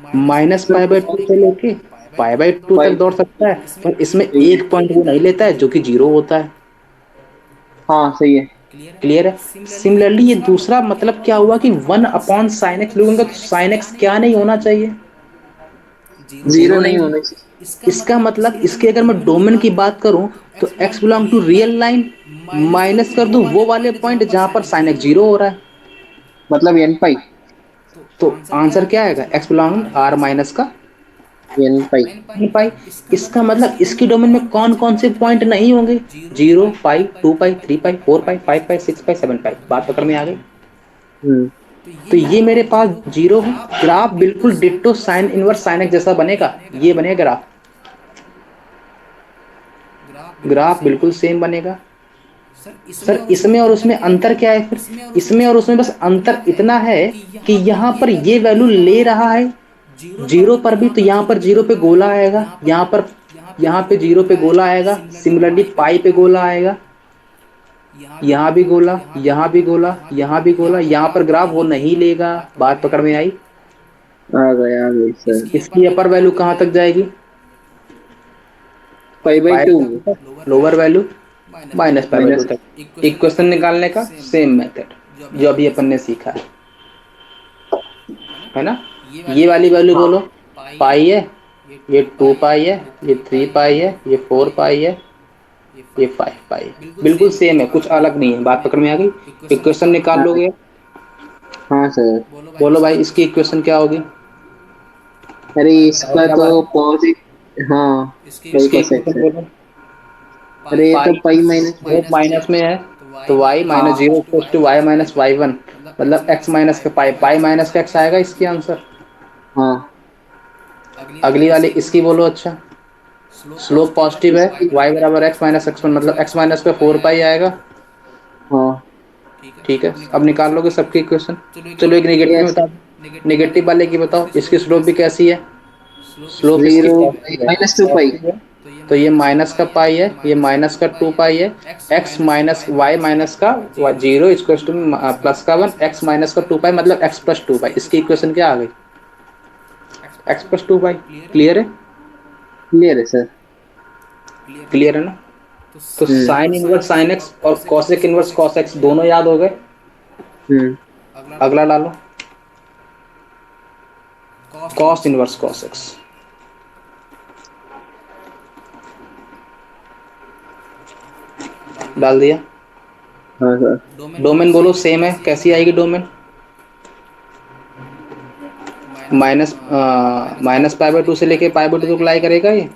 -π/2 से लेके π/2 तक दौड़ सकता है, पर इसमें एक पॉइंट वो नहीं लेता है जो कि 0 होता है। हाँ सही है। क्लियर है? सिमिलरली ये दूसरा मतलब क्या हुआ कि 1/sin x लूंगा तो sin x क्या नहीं होना चाहिए? जीरो जीरो नहीं नहीं। होना चाहिए। इसका मतलब इसके अगर मैं डोमेन की बात करूं तो x belong to real line, minus कर दूं वो वाले पॉइंट जहां पर sin x 0 हो रहा है। मतलब एन पाई। तो आंसर क्या आएगा? x बिलोंग r माइनस का एन पाई। पाई। इसका मतलब इसकी डोमेन में कौन कौन से पॉइंट नहीं होंगे? 0, पाई, 2 पाई, 3 पाई, 4 पाई, 5 पाई, 6 पाई, 7 पाई। बात पकड़ में आ गई? हम्म। तो ये मेरे पास 0 है। ग्राफ बिल्कुल ditto sine inverse sine x जैसा बनेगा। ये बनेगा ग्राफ, ग्राफ बिल्कुल सेम बनेगा। सर इसमें और उसमें अंतर क्या है फिर? इसमें और उसमें बस अंतर इतना है कि यहाँ पर ये वैल्यू ले रहा है 0 पर भी, तो यहाँ पर 0 पे गोला आएगा, यहाँ पे 0 पे गोला आएगा। सिमिलरली पाई पे गोला आएगा, यहाँ भी गोला, यहाँ भी गोला, यहाँ भी गोला। यहाँ पर ग्राफ वो नहीं लेगा। बात पकड़ में आई? आ गई सर। इसकी अपर वैल्यू कहाँ तक जाएगी? π/2 लोअर वैल्यू -π/2 माइनस। तक। इक्वेशन निकालने का सेम मेथड जो अभी अपन ने सीखा है ना? ये वाली वैल्यू बोलो, पाई है, ये 2 पाई है, ये 3 पाई है, ये 4 पाई है, ये 5 पाई है। बिल्कुल सेम है, कुछ अलग नहीं है। बात पकड़ में आ गई? इक्वेशन निकाल लोगे? हाँ सर। बोलो भाई इसकी इक्वेशन क्या होगी? अरे इसका तो पॉजिटिव। हाँ पाई इसकी cos x इक्वेशन है। बोलो। अरे ये तो पाई वो माइनस में है तो y minus zero to y minus y1, मतलब x माइनस का पाई, पाई माइनस का x आएगा इसकी आंसर। हाँ अगली वाली इसकी बोलो। अच्छा, स्लोप पॉजिटिव है, y बराबर x माइनस x1, मतलब x माइनस का 4 पाई आएगा। हाँ। ठीक है, अब निकाल लोगे सबकी इक्वेशन। चलो एक नेगेटिव में यस। बता दो, नेगेटिव वाले की बताओ। इसकी स्लोप भी कैसी है? स्लोप इसकी 0 पॉजिटिव है, -2 पाई। तो ये माइनस का पाई है, ये माइनस का 2 पाई है। x माइनस वाई माइनस का 0 इक्वल टू प्लस का 1, x माइनस का 2 पाई मतलब x प्लस 2 पाई। इसकी इक्वेशन क्या आ गई? x प्लस 2 पाई। क्लियर है? क्लियर है सर। क्लियर है ना? तो साइन इनवर्स साइन एक्स और कॉसेक इनवर्स कॉस एक्स दोनों याद हो गए। हम्म। अगला डालो, कॉस इनवर्स कॉस एक्स। डाल दिया। हाँ सर। डोमेन बोलो सेम है, कैसी आएगी डोमेन? -π/2 से लेके π/2 तक लाई करेगा ये।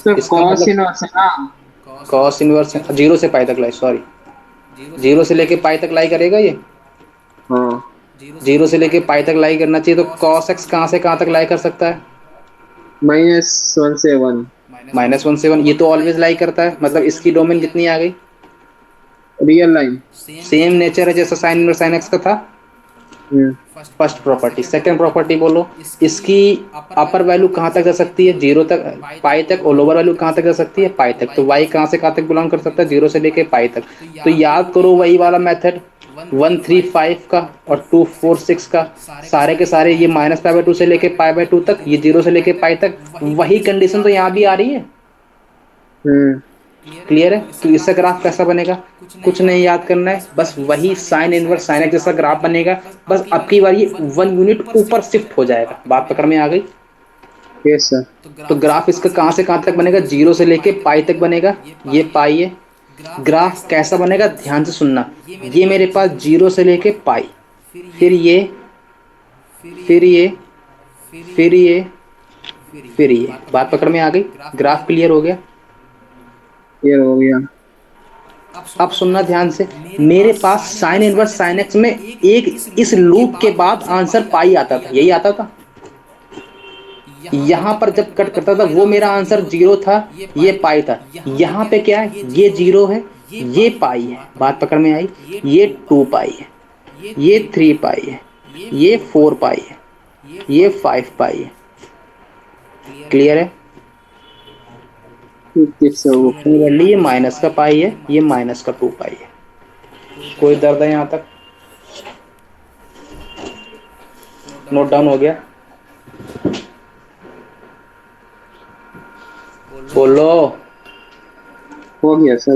तो इसका कॉस मतलब इनवर्स है ना। कॉस इनवर्स 0 से पाई तक लाई, सॉरी 0 से लेके पाई तक लाई करेगा ये। हाँ 0 से लेके पाई तक लाई करना चाहिए, तो कॉस एक्स कहाँ से कहाँ तक लाई कर सकता है? -1 से 1। -1 से 1, ये तो ऑलवेज लाई करता है। मतलब इसकी डोमेन कितनी आ गई? Real line. सेम नेचर है जैसा साइन इनवर्स साइन एक्स का था। First property. सेकंड प्रॉपर्टी बोलो, इसकी अपर वैल्यू कहाँ तक जा सकती है, 0 तक, पाई तक, और लोअर वैल्यू कहाँ तक जा सकती है, पाई तक। तो y कहाँ से कहाँ तक बिलोंग कर सकता है, 0 से लेके पाई तक। तो याद करो वही वाला मेथड 1 3 5 का और 2 4 6 का, सारे के सारे ये -π/2 से लेके π/2 तक, ये 0 से लेके पाई तक, वही कंडीशन तो यहाँ भी आ रही है। क्लियर है। तो इसका ग्राफ कैसा बनेगा, कुछ नहीं याद करना है, बस वही साइन इनवर्स साइन एक्स जैसा ग्राफ बनेगा, बस अब की बार ये 1 यूनिट ऊपर शिफ्ट हो जाएगा। बात पकड़ में आ गई। Yes sir. तो ग्राफ इसका कहाँ से कहाँ तक बनेगा, 0 से लेके पाई तक बनेगा, ये पाई है। ग्राफ कैसा बनेगा, ध्यान से सुनना, ये मेरे पास 0 से लेके पाई, फिर ये, फिर ये, फिर ये, फिर ये। बात पकड़ में आ गई। ग्राफ क्लियर हो गया। क्लियर हो गया। अब सुनना ध्यान से, मेरे पास साइन इनवर्स साइन एक्स में एक इस लूप के बाद आंसर पाई आता था, यही आता था। यहाँ पर जब कट करता था वो मेरा आंसर 0 था, ये पाई था। यहाँ पे क्या है, ये 0 है, ये पाई है। बात पकड़ में आई। ये 2 पाई है, ये 3 पाई है, ये 4 पाई है, ये 5 पाई है। क्लियर है। ये माइनस का पाई है, ये माइनस का 2 पाई है। कोई दर्द है यहाँ तक, नोट डाउन हो गया। बोलो। हो गया सर।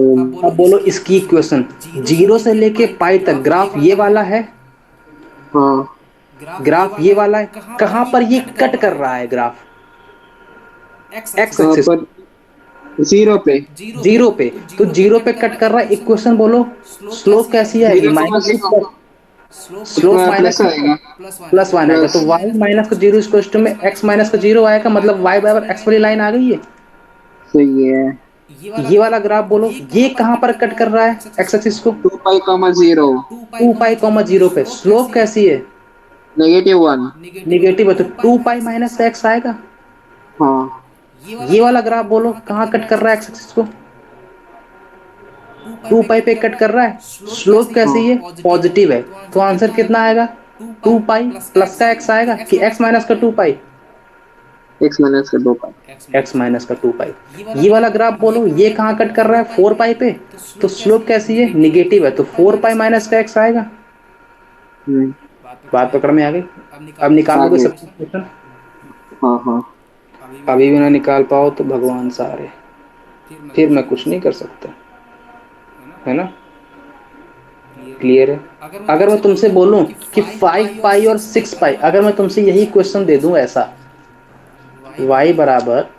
अब बोलो इसकी इक्वेशन, 0 से लेके पाई तक ग्राफ ये वाला है, हाँ ग्राफ ये वाला है। कहाँ पर ये कट कर रहा है ग्राफ, एक्स एक्सिस पर 0 पे, 0 पे। तो 0 पे कट कर रहा है। इक्वेशन बोलो, स्लोप कैसी आएगी, माइनस, स्लोप माइनस आएगा, प्लस 1 आएगा। तो y माइनस का 0 इक्वल टू में x माइनस का 0 आएगा, मतलब y बराबर x वाली लाइन आ गई है। सही है। ये वाला ग्राफ बोलो, ये कहाँ पर कट कर रहा है x एक्सिस को, 2 पाई 0, 2 पाई 0 पे। स्लोप कैसी है, -1। निगेटिव है, तो 2 पाई माइनस का x आएगा। हाँ ये वाला ग्राफ बोलो कहाँ कट कर रहा है x एक्सिस को, 2 पाई पे कट कर रहा है। स्लोप कैसी है, पॉजिटिव है। तो आंसर कितना आएगा, 2 पाई प्लस का x आएगा कि x माइनस का 2 पाई, x माइनस का 2 पाई, x माइनस का 2 पाई। ये वाला ग्राफ बोलो, ये कहाँ कट कर रहा है, 4 पाई पे। तो स्लोप कैसी है, निगेटिव है, तो 4 पाई माइनस का x आएगा। बात पकड़ में आ गई। अब निकालोगे सब क्वेश्चन। हाँ हाँ। अभी भी ना निकाल पाओ तो भगवान सारे, फिर मैं कुछ नहीं कर सकता, है ना। क्लियर है। अगर मैं तुमसे बोलूं कि 5 पाई और 6 पाई, अगर मैं तुमसे यही क्वेश्चन दे दूं ऐसा, y बराबर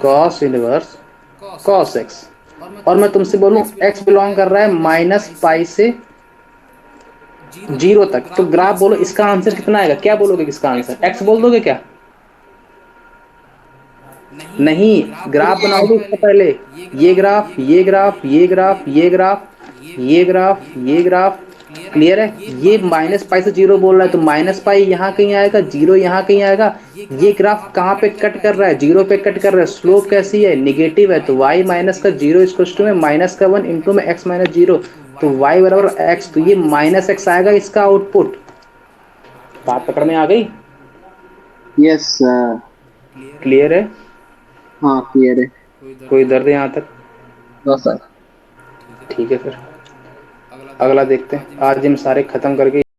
cos इनवर्स cos x, और मैं तुमसे बोलूं x बिलोंग कर रहा है -पाई से 0 तक, तो ग्राफ बोलो इसका आंसर कितना आएगा, क्या बोलोगे इसका आंसर, x बोल दोगे क्या, नहीं, ग्राफ बनाओगे इससे पहले। ये ग्राफ, ये ग्राफ, ये ग्राफ, ये ग्राफ, ये ग्राफ, ये ग्राफ। क्लियर है। ये -पाई से 0 बोल रहा है, तो -पाई यहाँ कहीं आएगा, 0 यहाँ कहीं आएगा। ये ग्राफ कहाँ पे कट कर रहा है, 0 पे कट कर रहा है। स्लोप कैसी है, निगेटिव है, तो y माइनस का 0 इक्वल टू में -1 इंटू में x माइनस 0, तो y बराबर x, तो ये -x आएगा इसका आउटपुट। बात पकड़ में आ गई। Yes sir. क्लियर है। हाँ क्लियर है। कोई दर्द है यहाँ तक, नो सर। ठीक है फिर अगला देखते हैं। आज हम सारे खत्म करके